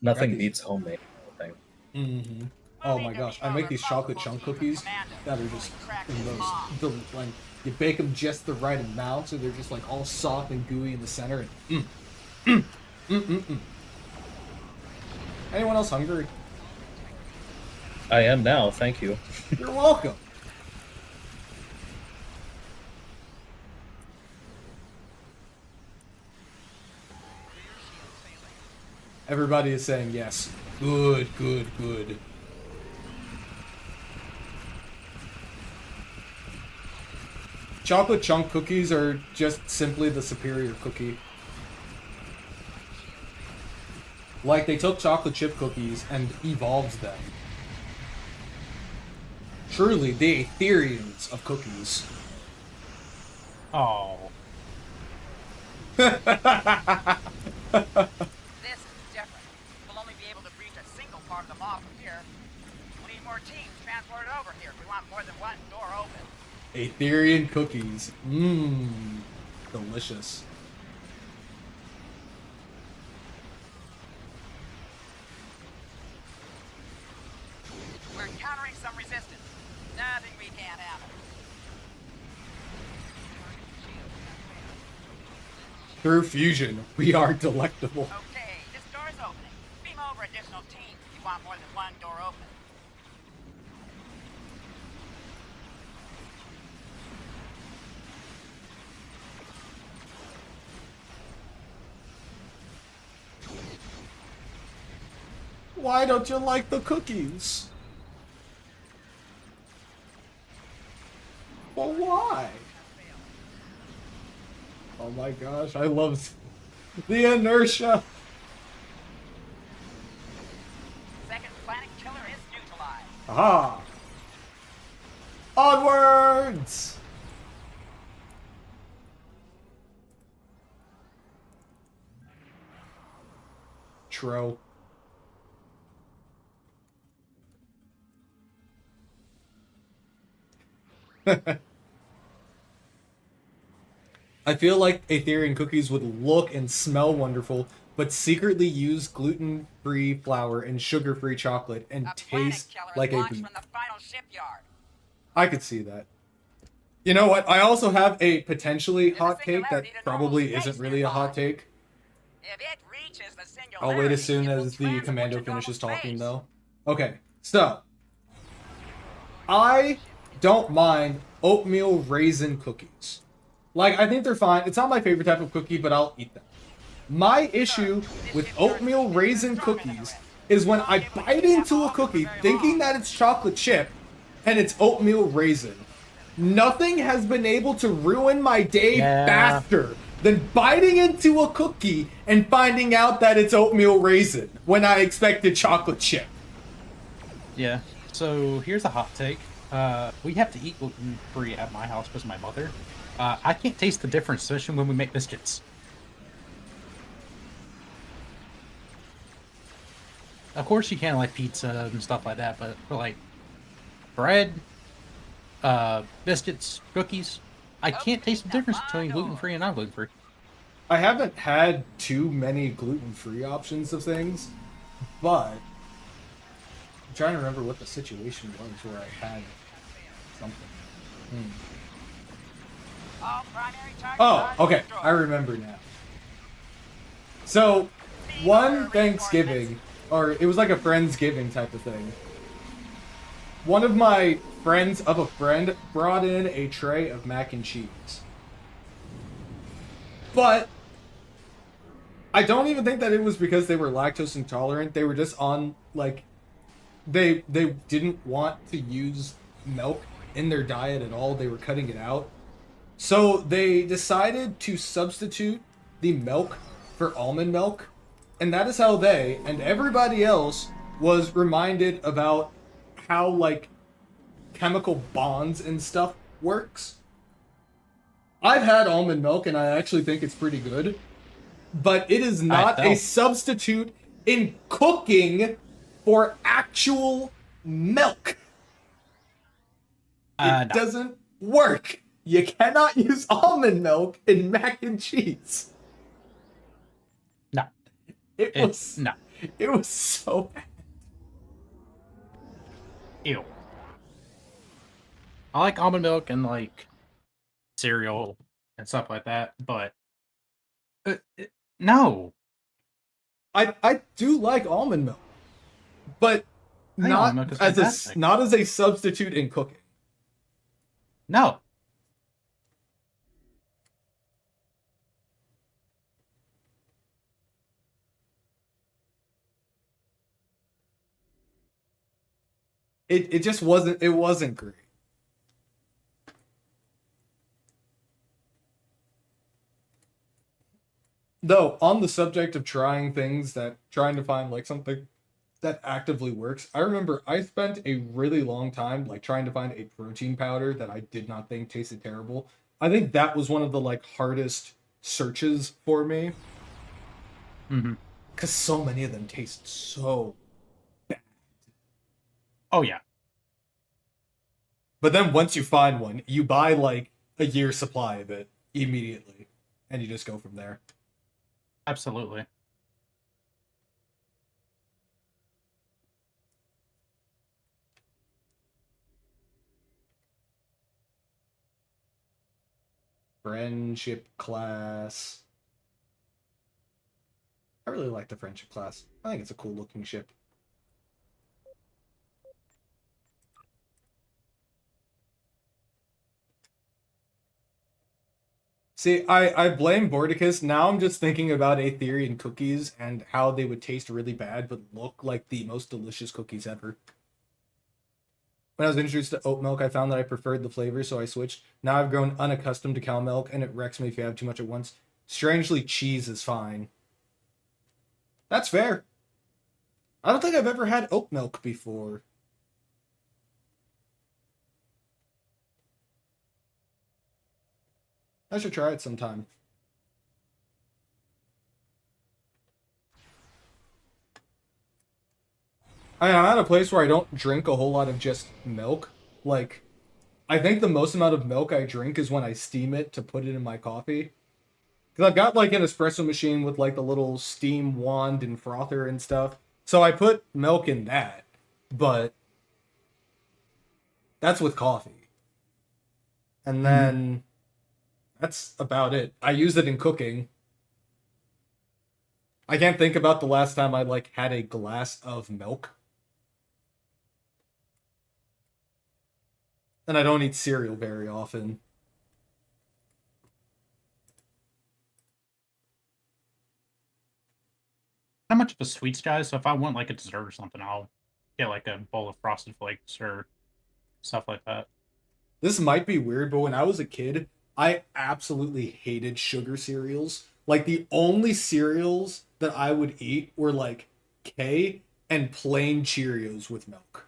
[SPEAKER 2] Nothing beats homemade. I think.
[SPEAKER 1] Mm-hmm. Oh my gosh, I make these chocolate chunk cookies that are just the most, like, you bake them just the right amount, so they're just like all soft and gooey in the center. And Anyone else hungry?
[SPEAKER 2] I am now, thank you.
[SPEAKER 1] You're welcome. Everybody is saying yes. Good, good, good. Chocolate chunk cookies are just simply the superior cookie. Like, they took chocolate chip cookies and evolved them. Truly, the Ethereans of cookies.
[SPEAKER 3] Oh.
[SPEAKER 8] This is different. We'll only be able to breach a single part of the mall from here. We'll need more teams transported over here if we want more than one door open.
[SPEAKER 1] Etherean cookies. Mmm. Delicious.
[SPEAKER 8] We're encountering some resistance. Nothing we can't handle.
[SPEAKER 1] Through fusion, we are delectable.
[SPEAKER 8] Okay, this door's opening. Beam over additional teams if you want more than one door open.
[SPEAKER 1] Why don't you like the cookies? Well, why? Oh my gosh, I love the inertia.
[SPEAKER 8] Second planet killer is neutralized.
[SPEAKER 1] Aha! Onwards! Tro. I feel like Etherean cookies would look and smell wonderful, but secretly use gluten-free flour and sugar-free chocolate and
[SPEAKER 8] A
[SPEAKER 1] taste
[SPEAKER 8] planet killer
[SPEAKER 1] like a
[SPEAKER 8] launched
[SPEAKER 1] beet.
[SPEAKER 8] from the final shipyard.
[SPEAKER 1] I could see that. You know what? I also have a potentially hot take that probably isn't really a hot take.
[SPEAKER 8] If it reaches the
[SPEAKER 1] I'll wait as
[SPEAKER 8] singularity,
[SPEAKER 1] soon
[SPEAKER 8] it will
[SPEAKER 1] as the
[SPEAKER 8] transport
[SPEAKER 1] commando
[SPEAKER 8] to normal
[SPEAKER 1] finishes talking,
[SPEAKER 8] space.
[SPEAKER 1] though. Okay, so I don't mind oatmeal raisin cookies. Like, I think they're fine. It's not my favorite type of cookie, but I'll eat them. My issue with oatmeal raisin cookies is when I bite into a cookie thinking that it's chocolate chip and it's oatmeal raisin. Nothing has been able to ruin my day faster than biting into a cookie and finding out that it's oatmeal raisin when I expected chocolate chip.
[SPEAKER 3] Yeah. So here's a hot take. We have to eat gluten-free at my house because of my mother. I can't taste the difference, especially when we make biscuits. Of course you can like pizza and stuff like that, but for like bread, biscuits, cookies, I can't taste the difference between gluten-free and non-gluten-free.
[SPEAKER 1] I haven't had too many gluten-free options of things, but I'm trying to remember what the situation was where I had something. Oh, okay. I remember now. So, one Thanksgiving, or it was like a Friendsgiving type of thing. One of my friends of a friend brought in a tray of mac and cheese. But I don't even think that it was because they were lactose intolerant. They were just on, like, they didn't want to use milk in their diet at all. They were cutting it out. So they decided to substitute the milk for almond milk. And that is how they and everybody else was reminded about how, like, chemical bonds and stuff works. I've had almond milk and I actually think it's pretty good. But it is not a substitute in cooking for actual milk. It doesn't work. You cannot use almond milk in mac and cheese.
[SPEAKER 3] No.
[SPEAKER 1] It was so bad.
[SPEAKER 3] Ew. I like almond milk and like cereal and stuff like that, but no.
[SPEAKER 1] I do like almond milk, but not as a substitute in cooking.
[SPEAKER 3] No.
[SPEAKER 1] It just wasn't great. Though, on the subject of trying to find like something that actively works, I remember I spent a really long time like trying to find a protein powder that I did not think tasted terrible. I think that was one of the like hardest searches for me.
[SPEAKER 3] Mm-hmm.
[SPEAKER 1] Because so many of them taste so bad.
[SPEAKER 3] Oh, yeah.
[SPEAKER 1] But then once you find one, you buy like a year's supply of it immediately. And you just go from there.
[SPEAKER 3] Absolutely.
[SPEAKER 1] Friendship class. I really like the friendship class. I think it's a cool looking ship. See, I blame Bordicus. Now I'm just thinking about Aetherian cookies and how they would taste really bad but look like the most delicious cookies ever. When I was introduced to oat milk, I found that I preferred the flavor, so I switched. Now I've grown unaccustomed to cow milk, and it wrecks me if you have too much at once. Strangely, cheese is fine. That's fair. I don't think I've ever had oat milk before. I should try it sometime. I'm at a place where I don't drink a whole lot of just milk. Like, I think the most amount of milk I drink is when I steam it to put it in my coffee. Because I've got, like, an espresso machine with, like, the little steam wand and frother and stuff. So I put milk in that. But that's with coffee. And then that's about it. I use it in cooking. I can't think about the last time I, like, had a glass of milk. And I don't eat cereal very often.
[SPEAKER 3] Not much of a sweets guy, so if I want like a dessert or something, I'll get like a bowl of Frosted Flakes or stuff like that.
[SPEAKER 1] This might be weird, but when I was a kid, I absolutely hated sugar cereals. Like, the only cereals that I would eat were like K and plain Cheerios with milk.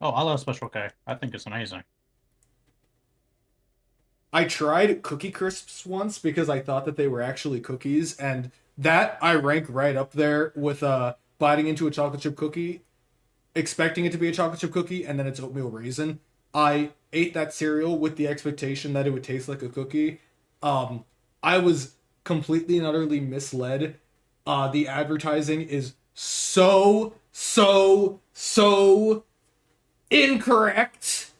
[SPEAKER 3] Oh, I love Special K. I think it's amazing.
[SPEAKER 1] I tried Cookie Crisps once because I thought that they were actually cookies, and that I rank right up there with biting into a chocolate chip cookie, expecting it to be a chocolate chip cookie, and then it's oatmeal raisin. I ate that cereal with the expectation that it would taste like a cookie. I was completely and utterly misled. The advertising is so incorrect.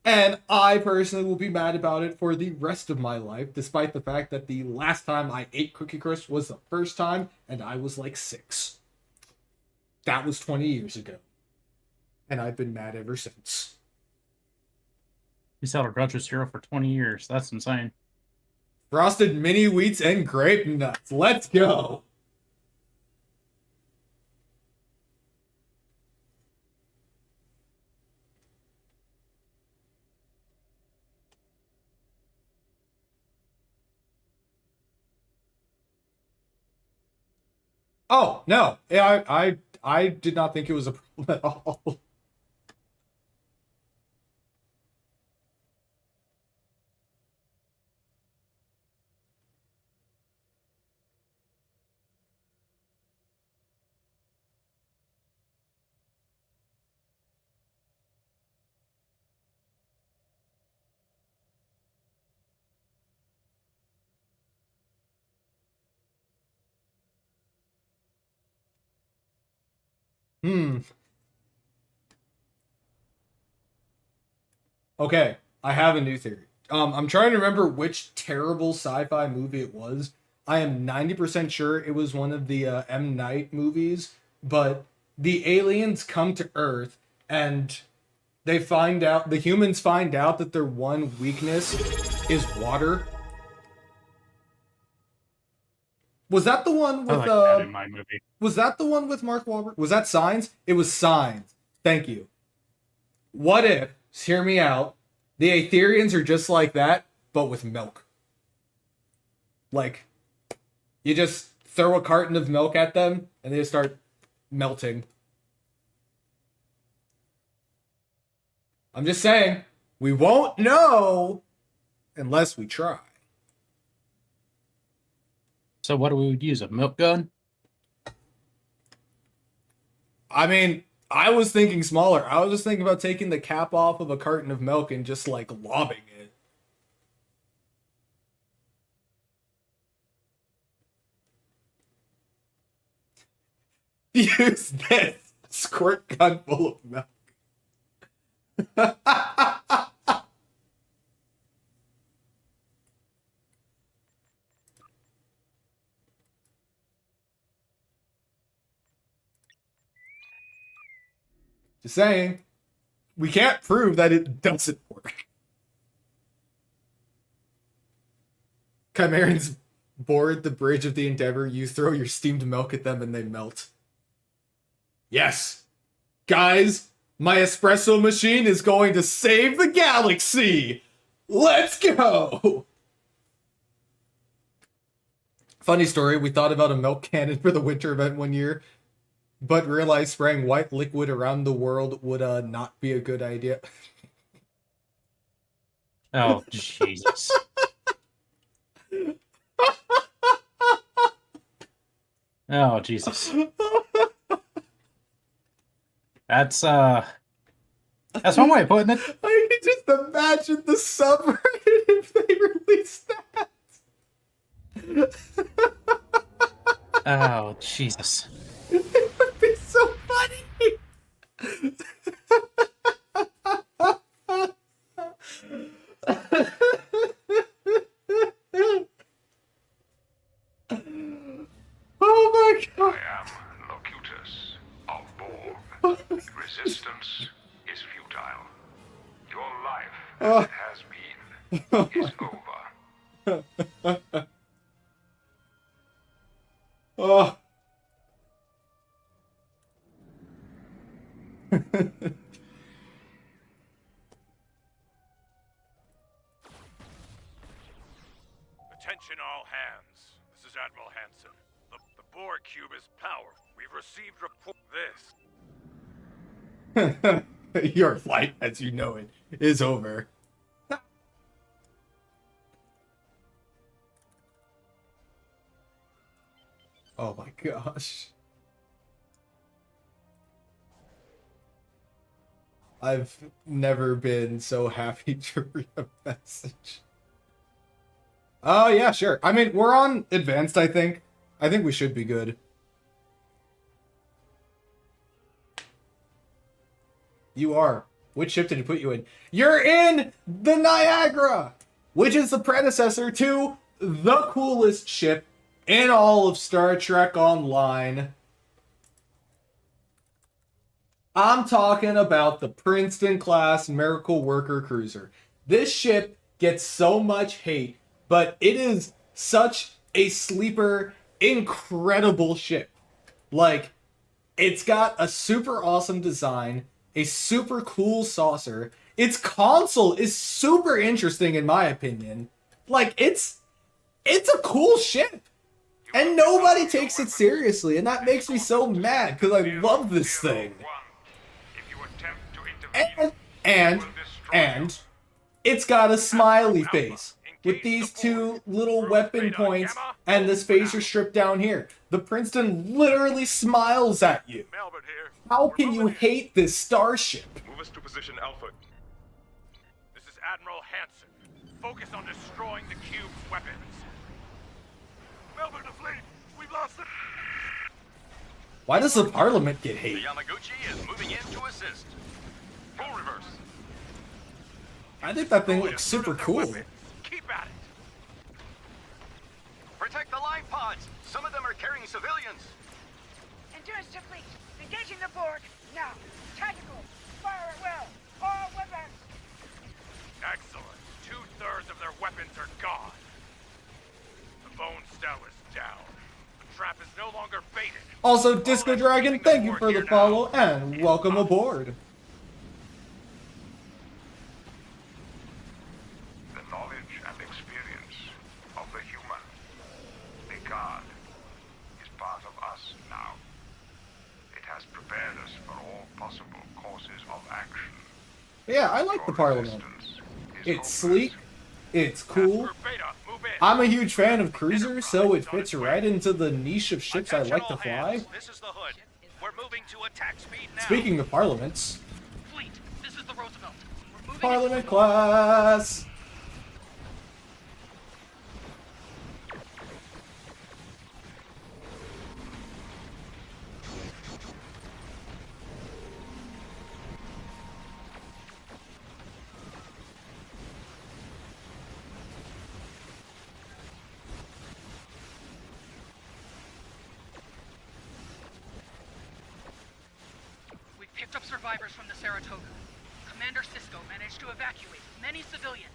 [SPEAKER 1] And I personally will be mad about it for the rest of my life, despite the fact that the last time I ate Cookie Crisp was the first time, and I was like 6. That was 20 years ago. And I've been mad ever since.
[SPEAKER 3] You sold a grocery cereal for 20 years. That's insane.
[SPEAKER 1] Frosted mini wheats and grape nuts. Let's go. Oh, no. Yeah, I did not think it was a problem at all. Okay, I have a new theory. I'm trying to remember which terrible sci-fi movie it was. I am 90% sure it was one of the M. Night movies, but the aliens come to Earth and the humans find out that their one weakness is water. Was that the one with
[SPEAKER 3] that in my movie.
[SPEAKER 1] Was that the one with Mark Wahlberg? Was that Signs? It was Signs. Thank you. What if, hear me out, the Aetherians are just like that, but with milk? Like, you just throw a carton of milk at them, and they just start melting. I'm just saying, we won't know unless we try.
[SPEAKER 3] So what do we use? A milk gun?
[SPEAKER 1] I mean, I was thinking smaller. I was just thinking about taking the cap off of a carton of milk and just, like, lobbing it. Use this squirt gun full of milk. Just saying, we can't prove that it doesn't work. Chimerans board the bridge of the Endeavor. You throw your steamed milk at them and they melt. Yes. Guys, my espresso machine is going to save the galaxy. Let's go. Funny story, we thought about a milk cannon for the winter event one year, but realized spraying white liquid around the world would not be a good idea.
[SPEAKER 3] Oh, Jesus. Oh, Jesus. That's one way of putting it.
[SPEAKER 1] I can just imagine the subreddit if they released that.
[SPEAKER 3] Oh, Jesus.
[SPEAKER 1] It would be so funny. Oh my god.
[SPEAKER 9] I am Locutus of Borg. Resistance is futile. Your life, as it has been, is over.
[SPEAKER 1] Oh.
[SPEAKER 9] Attention all hands. This is Admiral Hansen. The Borg cube is powered. We've received report this.
[SPEAKER 1] Your flight, as you know it, is over. Oh my gosh. I've never been so happy to read a message. Oh, yeah, sure. I mean, we're on advanced, I think. I think we should be good. You are. Which ship did it put you in? You're in the Niagara, which is the predecessor to the coolest ship in all of Star Trek Online. I'm talking about the Princeton-class Miracle Worker Cruiser. This ship gets so much hate, but it is such a sleeper, incredible ship. Like, it's got a super awesome design, a super cool saucer. Its console is super interesting in my opinion. Like, it's a cool ship. And nobody takes it seriously, and that makes me so mad, because I love this thing. And it's got a smiley face with these two little weapon points and this phaser strip down here. The Princeton literally smiles at you. How can you hate this starship?
[SPEAKER 9] Move us to position Alpha. This is Admiral Hansen. Focus on destroying the cube's weapons. Melbourne to fleet. We've lost it.
[SPEAKER 1] Why does the Parliament get hate?
[SPEAKER 7] The Yamaguchi is moving in to assist. Full reverse.
[SPEAKER 1] I think that thing looks super cool.
[SPEAKER 9] Keep at it.
[SPEAKER 7] Protect the line pods. Some of them are carrying civilians.
[SPEAKER 8] Endurance to fleet. Engaging the Borg. Now. Tactical. Fire at will. All weapons.
[SPEAKER 9] Excellent. 2/3 of their weapons are gone. The bone cell is down. The trap is no longer baited.
[SPEAKER 1] Also, Disco Dragon, thank you for the follow and welcome aboard.
[SPEAKER 9] The knowledge and experience of the human, the god, is part of us now. It has prepared us for all possible courses of action.
[SPEAKER 1] Yeah, I like the Parliament. It's sleek, it's cool. I'm a huge fan of cruisers, so it fits right into the niche of ships I like to fly.
[SPEAKER 7] This is the hood. We're moving to attack speed now.
[SPEAKER 1] Speaking of Parliaments,
[SPEAKER 8] Fleet. This is the Roosevelt. We're moving
[SPEAKER 1] Parliament class!
[SPEAKER 8] picked up survivors from the Saratoga. Commander Sisko managed to evacuate many civilians.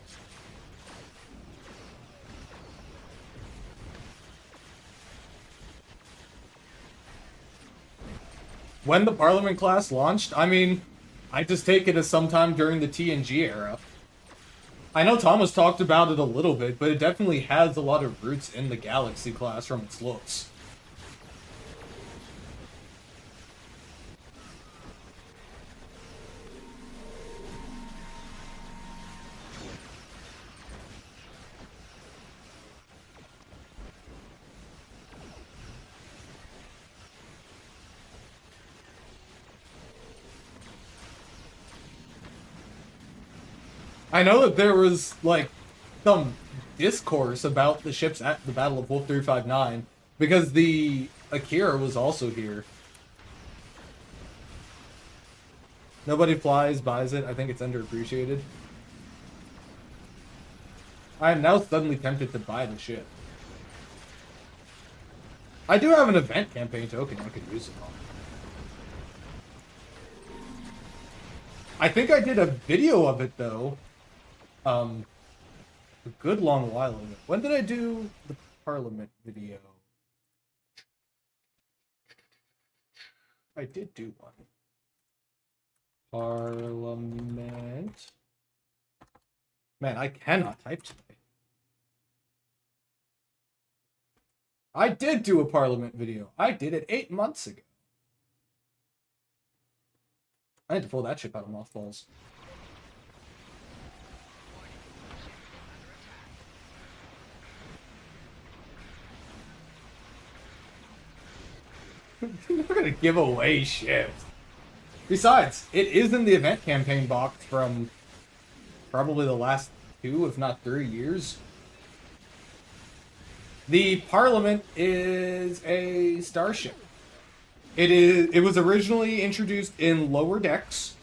[SPEAKER 1] When the Parliament class launched, I mean, I just take it as sometime during the TNG era. I know Thomas talked about it a little bit, but it definitely has a lot of roots in the Galaxy class from its looks. I know that there was, like, some discourse about the ships at the Battle of Wolf 359, because the Akira was also here. Nobody flies, buys it. I think it's underappreciated. I am now suddenly tempted to buy the ship. I do have an event campaign token I could use it on. I think I did a video of it, though. A good long while ago. When did I do the Parliament video? I did do one. Parliament. Man, I cannot type today. I did do a Parliament video. I did it 8 months ago. I had to pull that ship out of mothballs. You're not gonna give away shit. Besides, it is in the event campaign box from probably the last 2, if not 3 years. The Parliament is a starship. It was originally introduced in Lower Decks,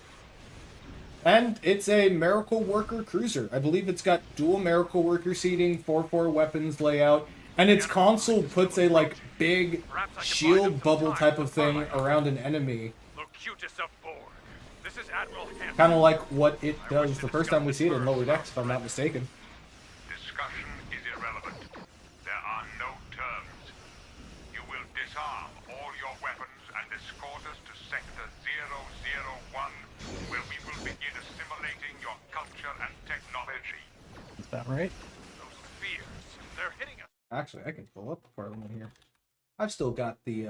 [SPEAKER 1] and it's a Miracle Worker cruiser. I believe it's got dual Miracle Worker seating, 4-4 weapons layout, and its console puts a like big shield bubble type of thing around an enemy. Kind of like what it does the first time we see it in Lower Decks, if I'm not mistaken.
[SPEAKER 9] Discussion is irrelevant. There are no terms. You will disarm all your weapons and escort us to Sector 001, where we will begin assimilating your culture and technology.
[SPEAKER 3] Is that right?
[SPEAKER 7] Those spheres, they're hitting us.
[SPEAKER 1] Actually, I can pull up the Parliament here. I've still got the,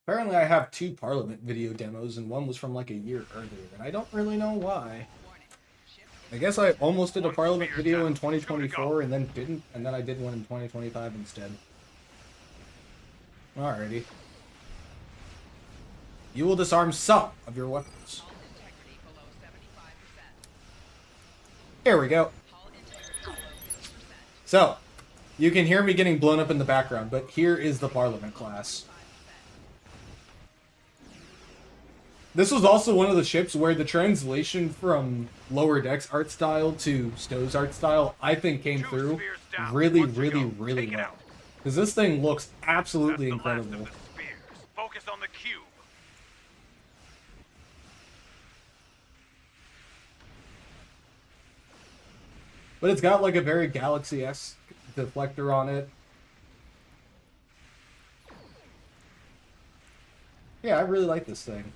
[SPEAKER 1] Apparently I have 2 Parliament video demos, and one was from like a year earlier, and I don't really know why. I guess I almost did a Parliament video in 2024 and then didn't, and then I did one in 2025 instead. Alrighty. You will disarm some of your weapons. Here we go. So, you can hear me getting blown up in the background, but here is the Parliament class. This was also one of the ships where the translation from Lower Decks art style to STO's art style, I think, came through really, really, really well. Because this thing looks absolutely incredible.
[SPEAKER 7] Focus on the cube.
[SPEAKER 1] But it's got like a very Galaxy-esque deflector on it. Yeah, I really like this thing.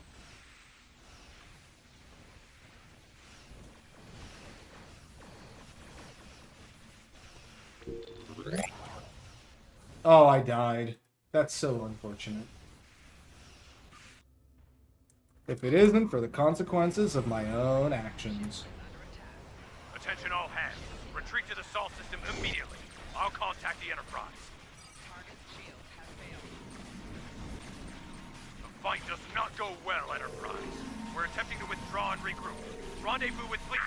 [SPEAKER 1] Oh, I died. That's so unfortunate. If it isn't for the consequences of my own actions.
[SPEAKER 7] Attention all hands. Retreat to the salt system immediately. I'll contact the Enterprise. The fight does not go well, Enterprise. We're attempting to withdraw and regroup. Rendezvous with fleet.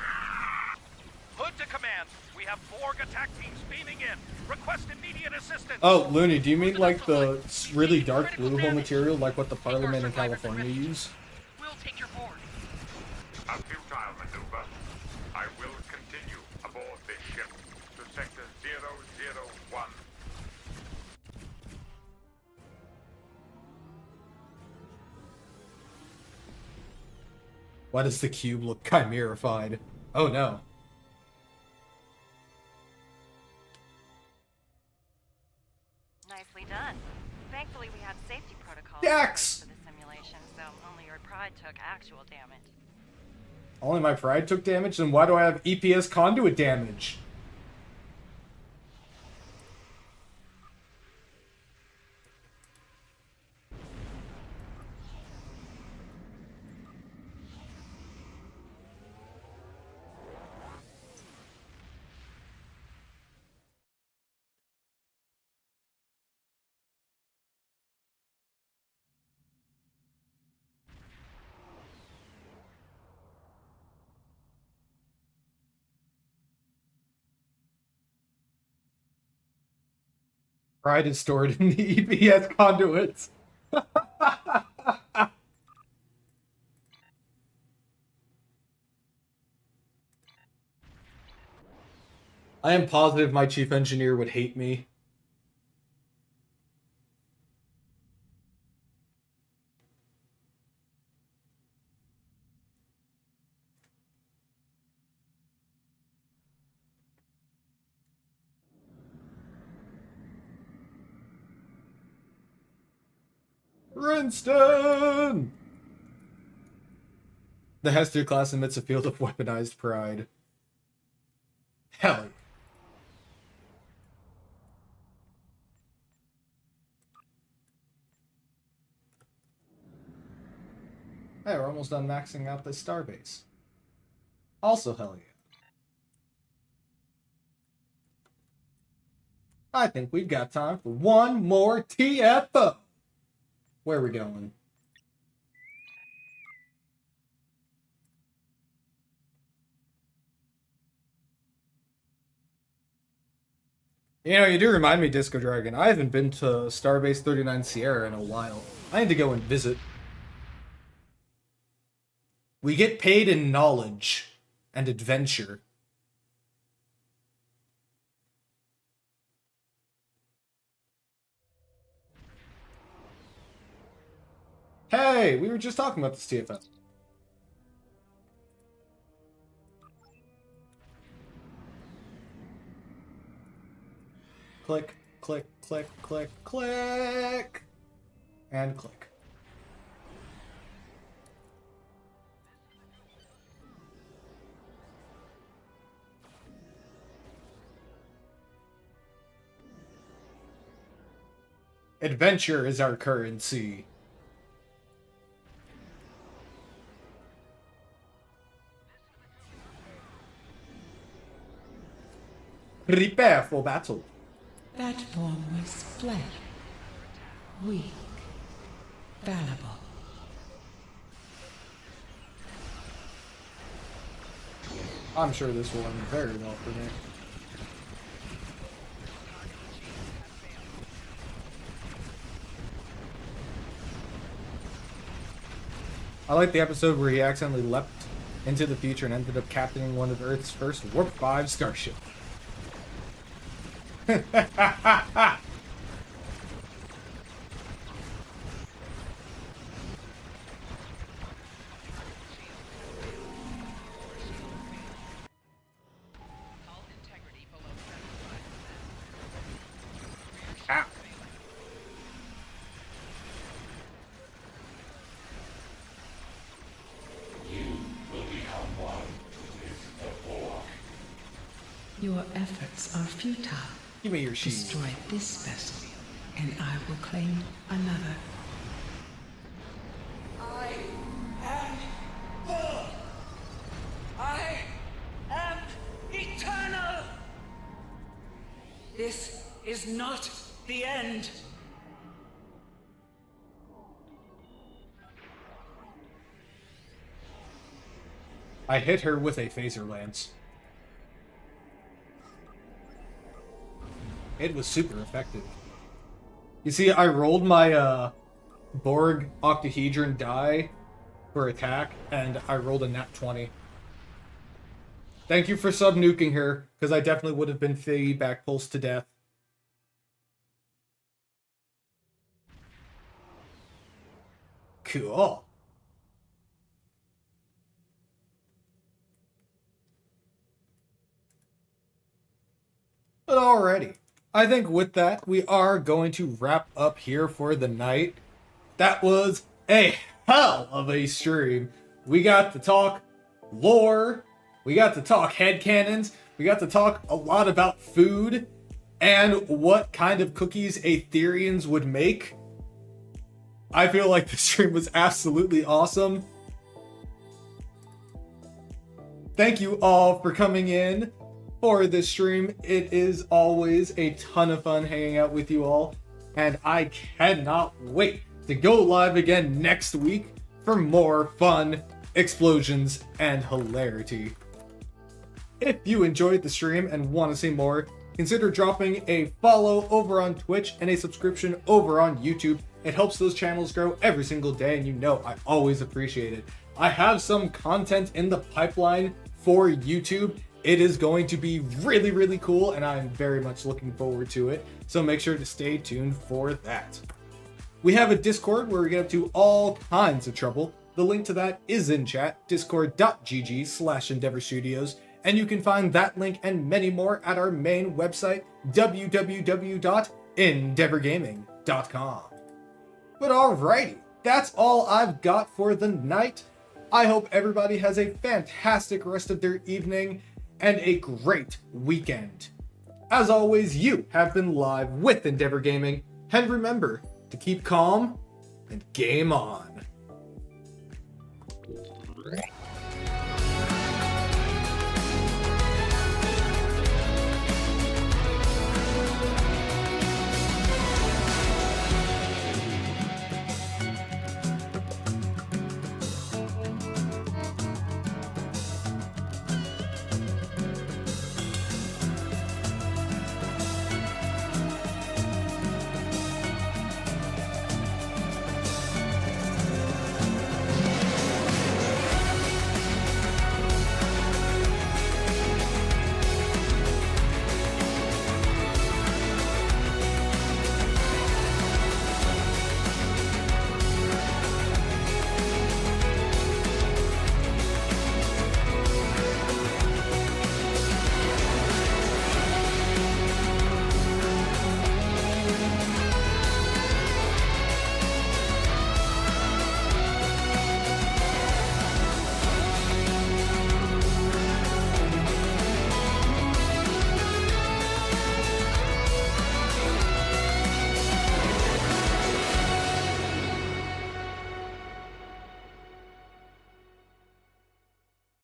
[SPEAKER 7] Hood to command. We have Borg attack teams beaming in. Request immediate assistance.
[SPEAKER 1] Oh, Looney, do you mean like the really dark blue hull material, like what the Parliament in California use?
[SPEAKER 7] We'll take your board.
[SPEAKER 9] A futile maneuver. I will continue aboard this ship to Sector 001.
[SPEAKER 1] Why does the cube look chimerified? Oh no.
[SPEAKER 5] Nicely done. Thankfully, we had safety protocols
[SPEAKER 1] Dax!
[SPEAKER 5] for the simulation, so only your pride took actual damage.
[SPEAKER 1] Only my pride took damage? Then why do I have EPS conduit damage? Pride is stored in the EPS conduits. I am positive my chief engineer would hate me. Princeton! The Hester class emits a field of weaponized pride. Hey, we're almost done maxing out this starbase. Also, hell yeah. I think we've got time for one more TFO. Where are we going? You know, you do remind me, Disco Dragon. I haven't been to Starbase 39 Sierra in a while. I need to go and visit. We get paid in knowledge and adventure. Hey, we were just talking about this TFO. Click, click, click, click, click, and click. Adventure is our currency. Prepare for battle.
[SPEAKER 6] That form was flesh. Weak. Fallible.
[SPEAKER 1] I'm sure this will end very well for me. I like the episode where he accidentally leapt into the future and ended up captaining one of Earth's first Warp 5 starships.
[SPEAKER 6] Your efforts are futile.
[SPEAKER 1] Give me your sheet.
[SPEAKER 6] Destroy this vessel, and I will claim another.
[SPEAKER 10] I am full. I am eternal. This is not the end.
[SPEAKER 1] I hit her with a phaser lance. It was super effective. You see, I rolled my Borg octahedron die for attack, and I rolled a nat 20. Thank you for sub-nuking her, because I definitely would have been feedback pulsed to death. Cool. But alrighty. I think with that, we are going to wrap up here for the night. That was a hell of a stream. We got to talk lore, we got to talk headcanons, we got to talk a lot about food, and what kind of cookies Aetherians would make. I feel like the stream was absolutely awesome. Thank you all for coming in for this stream. It is always a ton of fun hanging out with you all, and I cannot wait to go live again next week for more fun, explosions, and hilarity. If you enjoyed the stream and want to see more, consider dropping a follow over on Twitch and a subscription over on YouTube. It helps those channels grow every single day, and you know I always appreciate it. I have some content in the pipeline for YouTube. It is going to be really, really cool, and I'm very much looking forward to it, so make sure to stay tuned for that. We have a Discord where we get up to all kinds of trouble. The link to that is in chat, discord.gg/Endeavor Studios, and you can find that link and many more at our main website, www.endeavorgaming.com. But alrighty, that's all I've got for the night. I hope everybody has a fantastic rest of their evening and a great weekend. As always, you have been live with Endeavor Gaming, and remember to keep calm and game on.